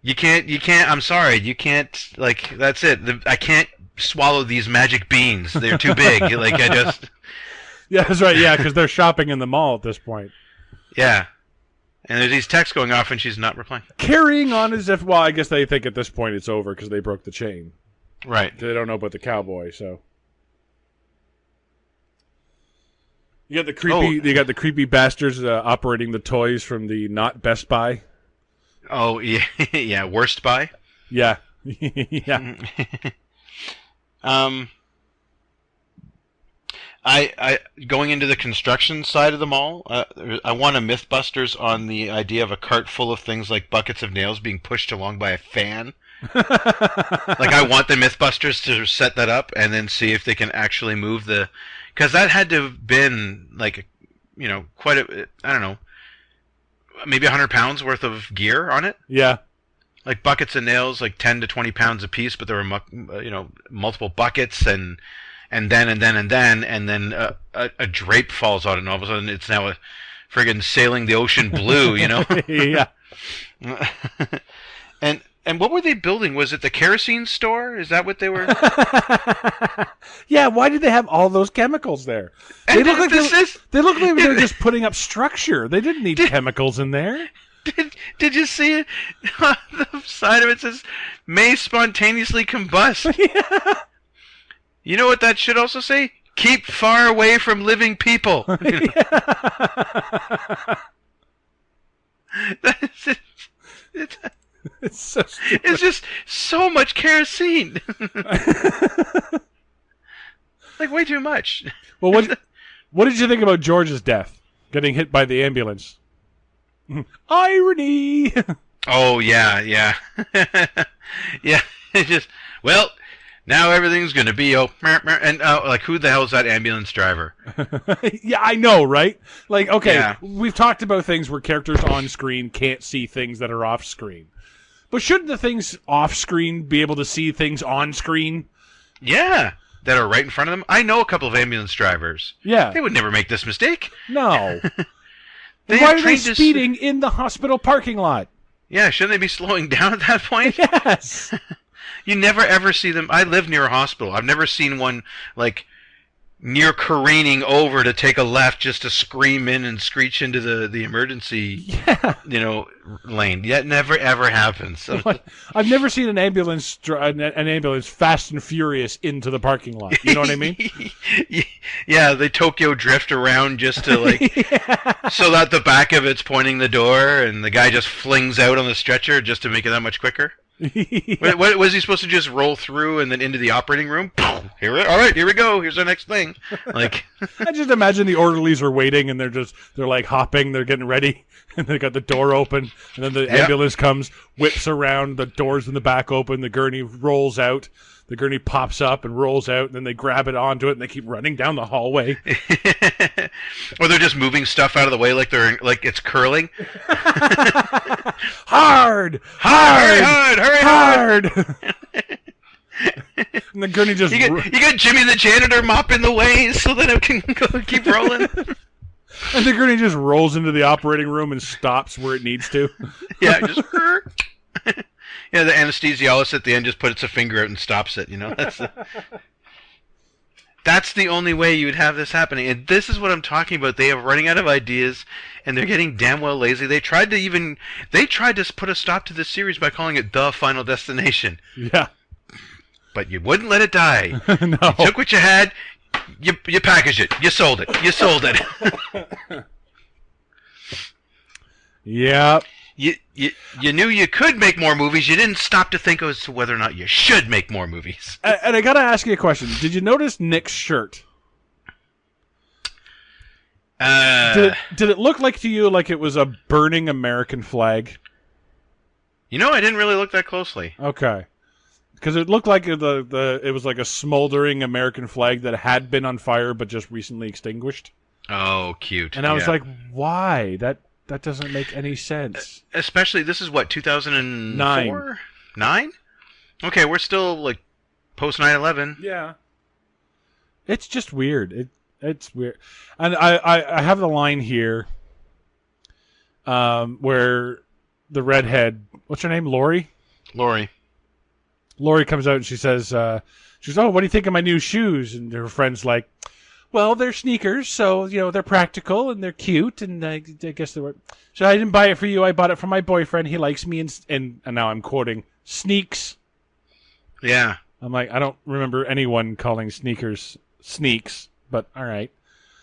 S3: You can't. I'm sorry, you can't. Like that's it. I can't swallow these magic beans. They're too big. Like I just.
S2: Yeah, that's right. Yeah, because they're shopping in the mall at this point.
S3: Yeah. And there's these texts going off and she's not replying.
S2: Carrying on as if, well, I guess they think at this point it's over because they broke the chain.
S3: Right.
S2: They don't know about the cowboy, so. You got the creepy bastards operating the toys from the not Best Buy.
S3: Oh, yeah. Yeah, Worst Buy?
S2: Yeah. Yeah.
S3: I going into the construction side of the mall, I want a Mythbusters on the idea of a cart full of things like buckets of nails being pushed along by a fan. Like I want the Mythbusters to set that up and then see if they can actually move the, because that had to have been like, quite a, I don't know, maybe 100 pounds worth of gear on it.
S2: Yeah.
S3: Like buckets of nails, like 10 to 20 pounds a piece, but there were multiple buckets and then a drape falls on it, and all of a sudden it's now a friggin' sailing the ocean blue,
S2: Yeah.
S3: And what were they building? Was it the kerosene store? Is that what they were?
S2: Yeah. Why did they have all those chemicals there? They look like they were just putting up structure. They didn't need chemicals in there.
S3: Did you see it? On the side of it says, "May spontaneously combust."
S2: Yeah.
S3: You know what that should also say? Keep far away from living people.
S2: It's so stupid.
S3: It's just so much kerosene. Like way too much.
S2: Well, what did you think about George's death? Getting hit by the ambulance. Irony.
S3: Oh yeah. Yeah. It just now everything's gonna be and like who the hell is that ambulance driver?
S2: Yeah, I know, right? Like, okay,
S3: Yeah.
S2: We've talked about things where characters on screen can't see things that are off screen, but shouldn't the things off screen be able to see things on screen?
S3: Yeah, that are right in front of them. I know a couple of ambulance drivers.
S2: Yeah,
S3: They would never make this mistake.
S2: no.
S3: They
S2: Why
S3: have
S2: are they
S3: trained to
S2: speeding in the hospital parking lot?
S3: Yeah, shouldn't they be slowing down at that point?
S2: Yes.
S3: You never ever see them. I live near a hospital. I've never seen one like near careening over to take a left just to scream in and screech into the emergency lane. That never ever happens.
S2: I've never seen an ambulance fast and furious into the parking lot. You know what I mean?
S3: Yeah, they Tokyo drift around just to so that the back of it's pointing the door and the guy just flings out on the stretcher just to make it that much quicker.
S2: Yeah.
S3: What was he supposed to just roll through and then into the operating room? All right, here we go. Here's our next thing. Like,
S2: I just imagine the orderlies are waiting and they're like hopping, they're getting ready, and they got the door open, and then the ambulance comes, whips around, the doors in the back open, the gurney rolls out, the gurney pops up and rolls out, and then they grab it onto it and they keep running down the hallway.
S3: Or they're just moving stuff out of the way like it's curling.
S2: Hard! And the gurney just...
S3: You got Jimmy the janitor mopping the way so that it can keep rolling.
S2: And the gurney just rolls into the operating room and stops where it needs to.
S3: Yeah, just... Yeah, the anesthesiologist at the end just puts a finger out and stops it, That's the only way you would have this happening. And this is what I'm talking about. They are running out of ideas, and they're getting damn well lazy. They tried to put a stop to this series by calling it The Final Destination.
S2: Yeah.
S3: But you wouldn't let it die.
S2: No.
S3: You took what you had, you packaged it, you sold it.
S2: Yeah.
S3: You knew you could make more movies. You didn't stop to think as to whether or not you should make more movies.
S2: And I gotta ask you a question. Did you notice Nick's shirt? Did it look like to you like it was a burning American flag?
S3: I didn't really look that closely.
S2: Okay. Because it looked like it was like a smoldering American flag that had been on fire but just recently extinguished.
S3: Oh, cute.
S2: And I was like, why? That doesn't make any sense.
S3: Especially, this is what, 2004? 9? Okay, we're still, like, post 9/11.
S2: Yeah. It's just weird. It's weird. And I have the line here where the redhead, what's her name, Lori? Lori comes out and she says, oh, what do you think of my new shoes? And her friend's like, well, they're sneakers, so, they're practical and they're cute, and I guess they were. So I didn't buy it for you. I bought it for my boyfriend. He likes me, and now I'm quoting, sneaks.
S3: Yeah.
S2: I'm like, I don't remember anyone calling sneakers sneaks, but all right.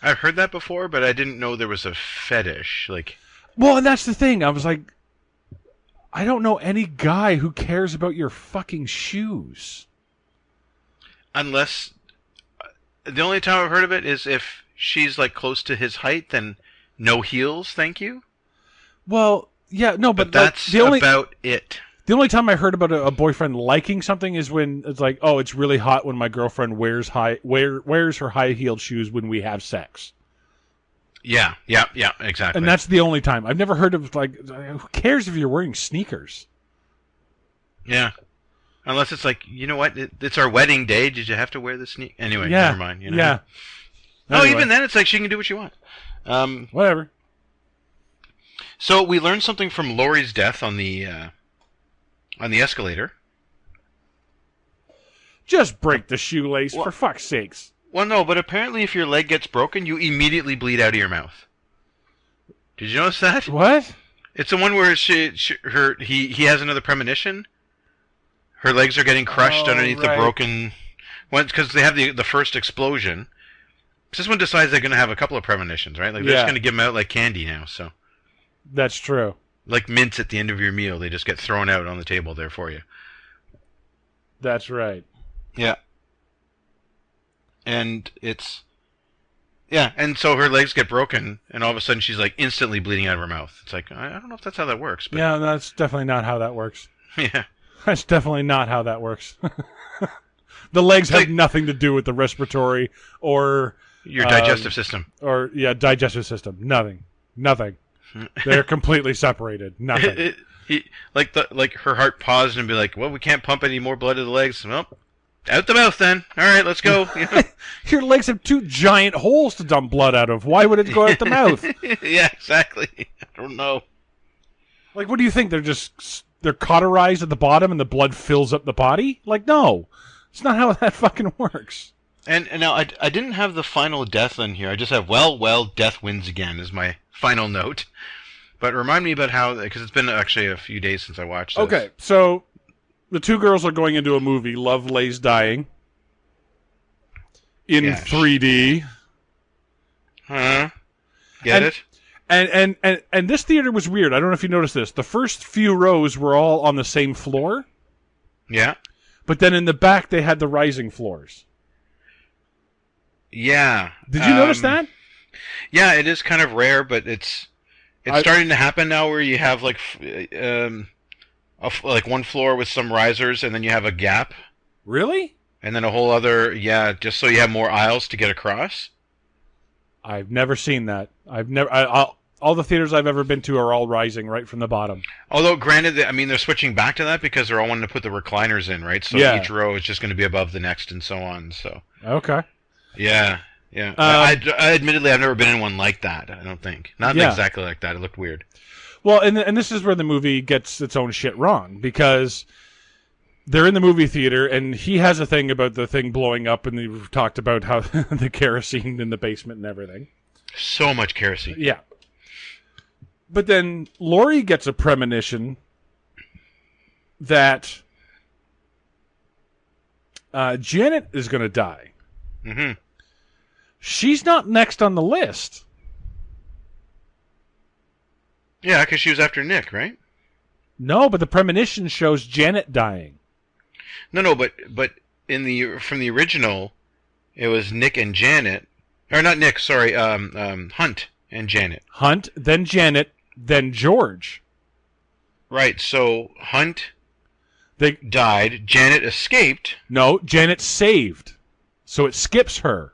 S3: I've heard that before, but I didn't know there was a fetish.
S2: Well, and that's the thing. I was like, I don't know any guy who cares about your fucking shoes.
S3: Unless the only time I've heard of it is if she's like close to his height, then no heels, thank you.
S2: Well, yeah, no, but
S3: that's about it.
S2: The only time I heard about a boyfriend liking something is when it's like, oh, it's really hot when my girlfriend wears her high-heeled shoes when we have sex.
S3: Yeah, exactly.
S2: And that's the only time. I've never heard of, like, who cares if you're wearing sneakers?
S3: Yeah. Unless it's like, you know what, it's our wedding day, did you have to wear the Anyway,
S2: yeah.
S3: Never mind.
S2: Yeah.
S3: No,
S2: anyway.
S3: Even then, it's like she can do what she wants.
S2: Whatever.
S3: So we learned something from Lori's death on the escalator.
S2: Just break the shoelace, for fuck's sakes.
S3: Well, no, but apparently if your leg gets broken, you immediately bleed out of your mouth. Did you notice that?
S2: What?
S3: It's the one where he has another premonition. Her legs are getting crushed underneath the broken... Because they have the first explosion. This one decides they're going to have a couple of premonitions, right? Like they're just going to give them out like candy now, so...
S2: That's true.
S3: Like mints at the end of your meal. They just get thrown out on the table there for you.
S2: That's right.
S3: Yeah. And it's... Yeah, and so her legs get broken, and all of a sudden she's like instantly bleeding out of her mouth. It's like, I don't know if that's how that works. But...
S2: Yeah, that's definitely not how that works.
S3: Yeah.
S2: That's definitely not how that works. The legs have nothing to do with the respiratory or...
S3: Your digestive system.
S2: Or, digestive system. Nothing. They're completely separated. Nothing.
S3: Like her heart paused and be like, well, we can't pump any more blood to the legs. Well, out the mouth then. All right, let's go.
S2: Your legs have two giant holes to dump blood out of. Why would it go out the mouth?
S3: Yeah, exactly. I don't know.
S2: Like, what do you think? They're cauterized at the bottom and the blood fills up the body? Like, no. It's not how that fucking works.
S3: And now, I didn't have the final death in here. I just have, well, death wins again is my final note. But remind me about how, because it's been actually a few days since I watched this.
S2: Okay, so the two girls are going into a movie, Love Lays Dying, in 3D.
S3: Huh? Get it?
S2: And this theater was weird. I don't know if you noticed this. The first few rows were all on the same floor.
S3: Yeah.
S2: But then in the back, they had the rising floors.
S3: Yeah.
S2: Did you notice that?
S3: Yeah, it is kind of rare, but it's starting to happen now where you have like one floor with some risers and then you have a gap.
S2: Really?
S3: And then a whole other, just so you have more aisles to get across.
S2: I've never seen that. All the theaters I've ever been to are all rising right from the bottom.
S3: Although, granted, they're switching back to that because they're all wanting to put the recliners in, right? So each row is just going to be above the next and so on. So
S2: okay.
S3: Yeah. I admittedly, I've never been in one like that, I don't think. Not exactly like that. It looked weird.
S2: Well, and this is where the movie gets its own shit wrong, because they're in the movie theater, and he has a thing about the thing blowing up, and we've talked about how the kerosene in the basement and everything.
S3: So much kerosene.
S2: Yeah. But then Lori gets a premonition that Janet is going to die.
S3: Mm-hmm.
S2: She's not next on the list.
S3: Yeah, because she was after Nick, right?
S2: No, but the premonition shows Janet dying.
S3: No, but from the original, it was Nick and Janet, or not Nick, sorry, Hunt and Janet.
S2: Hunt, then Janet, then George.
S3: Right. So Hunt.
S2: They
S3: died. Janet escaped.
S2: No, Janet saved. So it skips her.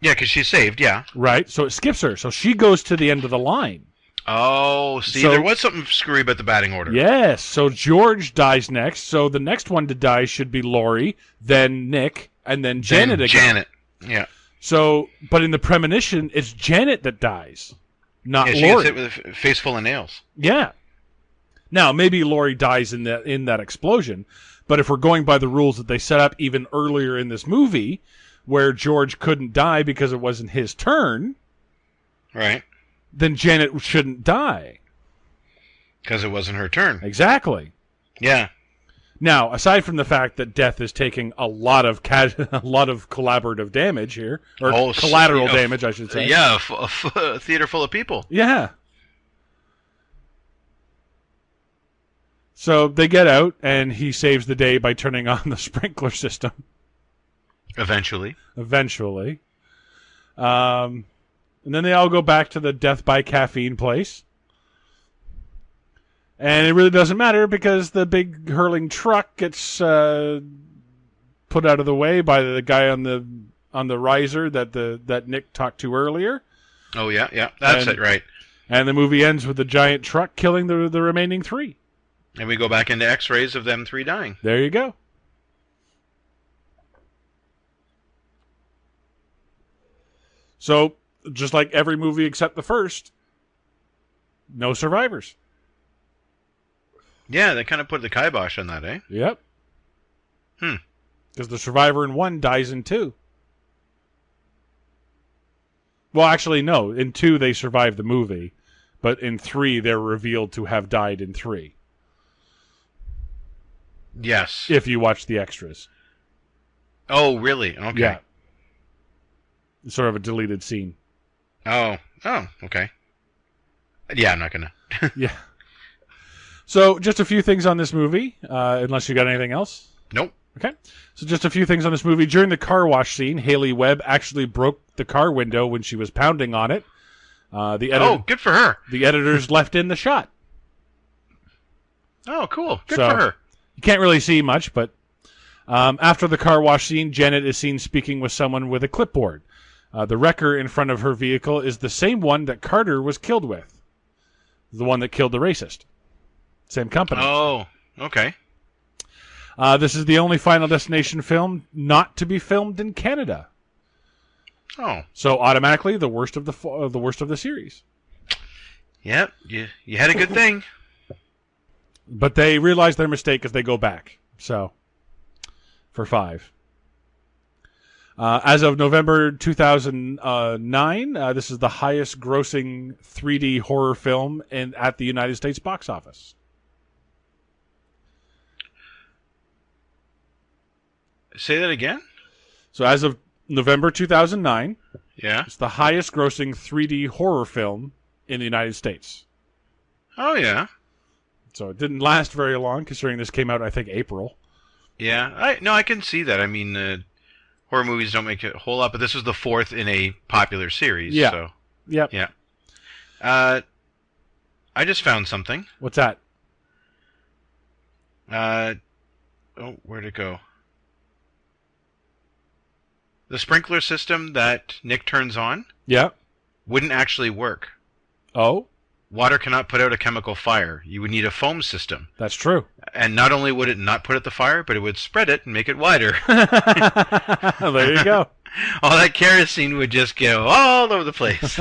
S3: Yeah, because she's saved, yeah.
S2: Right? So it skips her. So she goes to the end of the line.
S3: Oh, see, there was something screwy about the batting order.
S2: Yes. So George dies next. So the next one to die should be Laurie, then Nick, and then Janet again.
S3: Janet, yeah.
S2: So, but in the premonition, it's Janet that dies, not
S3: She
S2: Laurie.
S3: gets hit with a face full of nails.
S2: Yeah. Now, maybe Laurie dies in that explosion, but if we're going by the rules that they set up even earlier in this movie, where George couldn't die because it wasn't his turn,
S3: right?
S2: Then Janet shouldn't die.
S3: Because it wasn't her turn.
S2: Exactly.
S3: Yeah.
S2: Now, aside from the fact that death is taking a lot of collaborative damage here, or collateral damage, I should say.
S3: Yeah, a theater full of people.
S2: Yeah. So they get out, and he saves the day by turning on the sprinkler system.
S3: Eventually.
S2: And then they all go back to the death by caffeine place. And it really doesn't matter because the big hurling truck gets put out of the way by the guy on the riser that Nick talked to earlier.
S3: Oh, yeah. That's it, right.
S2: And the movie ends with the giant truck killing the remaining three.
S3: And we go back into x-rays of them three dying.
S2: There you go. So, just like every movie except the first, no survivors.
S3: Yeah, they kind of put the kibosh on that, eh?
S2: Yep. Because the survivor in 1 dies in 2. Well, actually, no. In 2, they survive the movie. But in 3, they're revealed to have died in 3.
S3: Yes.
S2: If you watch the extras.
S3: Oh, really? Okay.
S2: Yeah. It's sort of a deleted scene.
S3: Oh, okay. Yeah, I'm not going to.
S2: Yeah. So, just a few things on this movie, unless you got anything else.
S3: Nope.
S2: Okay. So, just a few things on this movie. During the car wash scene, Haley Webb actually broke the car window when she was pounding on it.
S3: Good for her.
S2: The editors left in the shot.
S3: Oh, cool. Good for her.
S2: You can't really see much, but after the car wash scene, Janet is seen speaking with someone with a clipboard. The wrecker in front of her vehicle is the same one that Carter was killed with. The one that killed the racist. Same company.
S3: Oh, okay.
S2: This is the only Final Destination film not to be filmed in Canada.
S3: Oh.
S2: So automatically the worst of the series.
S3: Yep, you had a good thing.
S2: But they realize their mistake as they go back. So, for 5. As of November 2009, this is the highest grossing 3D horror film at the United States box office.
S3: Say that again?
S2: So as of November 2009,
S3: yeah,
S2: it's the highest grossing 3D horror film in the United States.
S3: Oh, yeah.
S2: So it didn't last very long, considering this came out, I think, April.
S3: Yeah, I can see that. I mean, horror movies don't make a whole lot, but this was the 4th in a popular series.
S2: Yeah.
S3: So.
S2: Yep.
S3: Yeah. I just found something.
S2: What's that?
S3: Where'd it go? The sprinkler system that Nick turns on wouldn't actually work.
S2: Oh?
S3: Water cannot put out a chemical fire. You would need a foam system.
S2: That's true.
S3: And not only would it not put out the fire, but it would spread it and make it wider.
S2: There you go.
S3: All that kerosene would just go all over the place.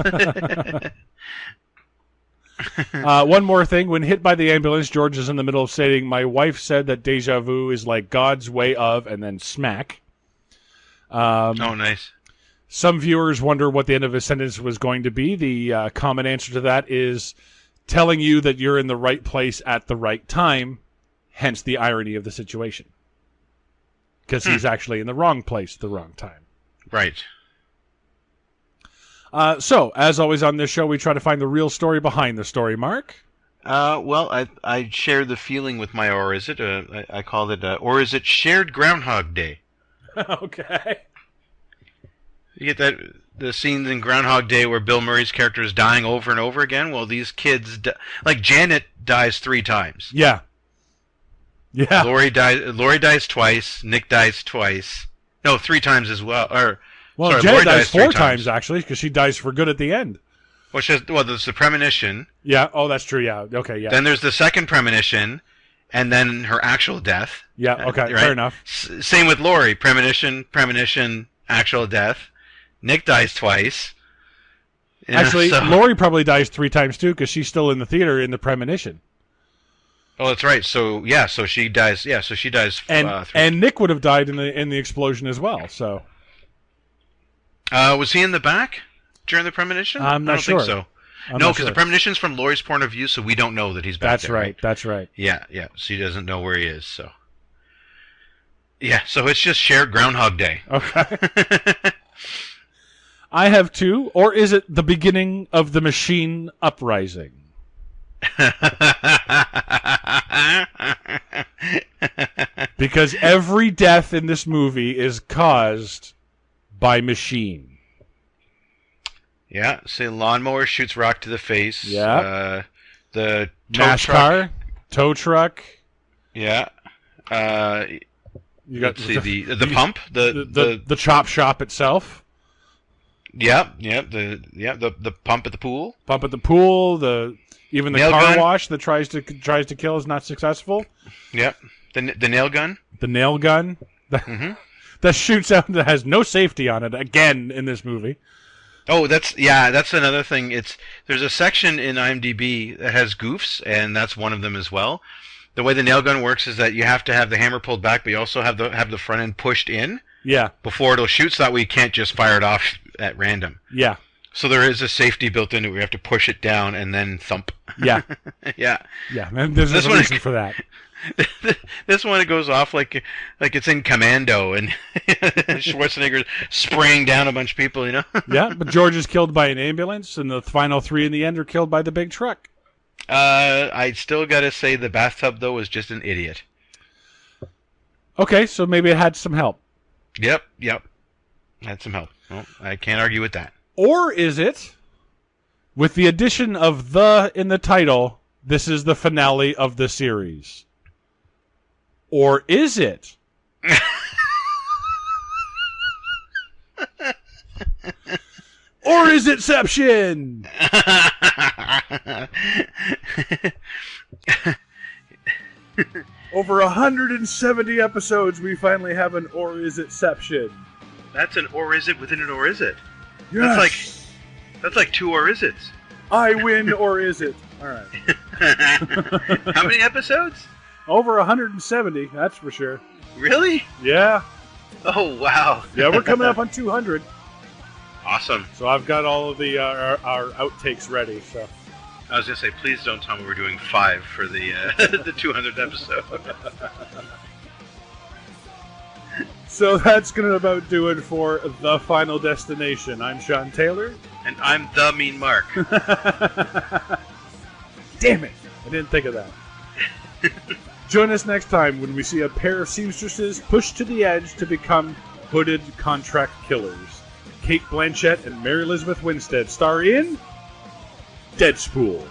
S2: One more thing. When hit by the ambulance, George is in the middle of stating, "My wife said that deja vu is like God's way of," and then smack.
S3: Oh, nice.
S2: Some viewers wonder what the end of his sentence was going to be. The common answer to that is telling you that you're in the right place at the right time, hence the irony of the situation. Because he's actually in the wrong place at the wrong time.
S3: Right.
S2: So, as always on this show, we try to find the real story behind the story, Mark.
S3: Well, I share the feeling with my Or Is It. I call it, Or Is It Shared Groundhog Day.
S2: Okay.
S3: You get the scenes in Groundhog Day where Bill Murray's character is dying over and over again? Well, these kids, like Janet dies 3 times.
S2: Yeah. Yeah.
S3: Lori dies twice. Nick dies twice. No, 3 times as well.
S2: Well,
S3: sorry,
S2: Janet
S3: Lori
S2: dies
S3: 3
S2: 4 times actually, because she dies for good at the end.
S3: Well, there's the premonition.
S2: Yeah. Oh, that's true. Yeah. Okay. Yeah.
S3: Then there's the second premonition, and then her actual death.
S2: Yeah. Okay.
S3: Right?
S2: Fair enough.
S3: Same with Lori. Premonition, actual death. Nick dies twice.
S2: Actually, Lori probably dies 3 times too, because she's still in the theater in the premonition.
S3: Oh, that's right. So so she dies. Yeah, so she dies.
S2: And Nick would have died in the explosion as well. So.
S3: Was he in the back during the premonition?
S2: I'm not sure.
S3: I don't think so. No, because the premonition's from Lori's point of view, so we don't know that he's back there. Right?
S2: That's right.
S3: Yeah. She doesn't know where he is, so. Yeah, so it's just shared Groundhog Day.
S2: Okay. I have 2, or is it the beginning of the machine uprising? Because every death in this movie is caused by machine.
S3: Yeah, say lawnmower shoots rock to the face.
S2: Yeah.
S3: The
S2: NASCAR, tow truck.
S3: Yeah.
S2: You got
S3: the pump, the
S2: chop shop itself.
S3: Yeah, the pump at the pool.
S2: Pump at the pool. Even the
S3: nail
S2: car
S3: gun.
S2: wash that tries to kill is not successful.
S3: Yep. The nail gun.
S2: The nail gun. That shoots out, that has no safety on it again in this movie.
S3: Oh, that's another thing. There's a section in IMDb that has goofs, and that's one of them as well. The way the nail gun works is that you have to have the hammer pulled back, but you also have the front end pushed in. Yeah. Before it'll shoot, so that way you can't just fire it off at random. Yeah. So there is a safety built into it. We have to push it down and then thump. Yeah. Yeah. Yeah. And there's a reason for that. This one, it goes off like it's in Commando, and Schwarzenegger spraying down a bunch of people, Yeah, but George is killed by an ambulance, and the final 3 in the end are killed by the big truck. I still got to say the bathtub, though, was just an idiot. Okay, so maybe it had some help. Yep. Had some help. Well, I can't argue with that. Or is it, with the addition of "the" in the title, this is the finale of the series? Or is it? Or is it Inception? Over 170 episodes, we finally have an "Or is it Inception?" That's an "Or is it" within an "Or is it?" Yes. That's like 2 "Or is it's." I win, or is it? All right. How many episodes? Over 170, that's for sure. Really? Yeah. Oh, wow. Yeah, we're coming up on 200. Awesome. So I've got all of the our outtakes ready. So I was gonna say, please don't tell me we're doing 5 for the the 200th episode. So that's gonna about do it for The Final Destination. I'm Sean Taylor, and I'm the Mean Mark. Damn it! I didn't think of that. Join us next time when we see a pair of seamstresses pushed to the edge to become hooded contract killers. Kate Blanchett and Mary Elizabeth Winstead star in Dead Spool.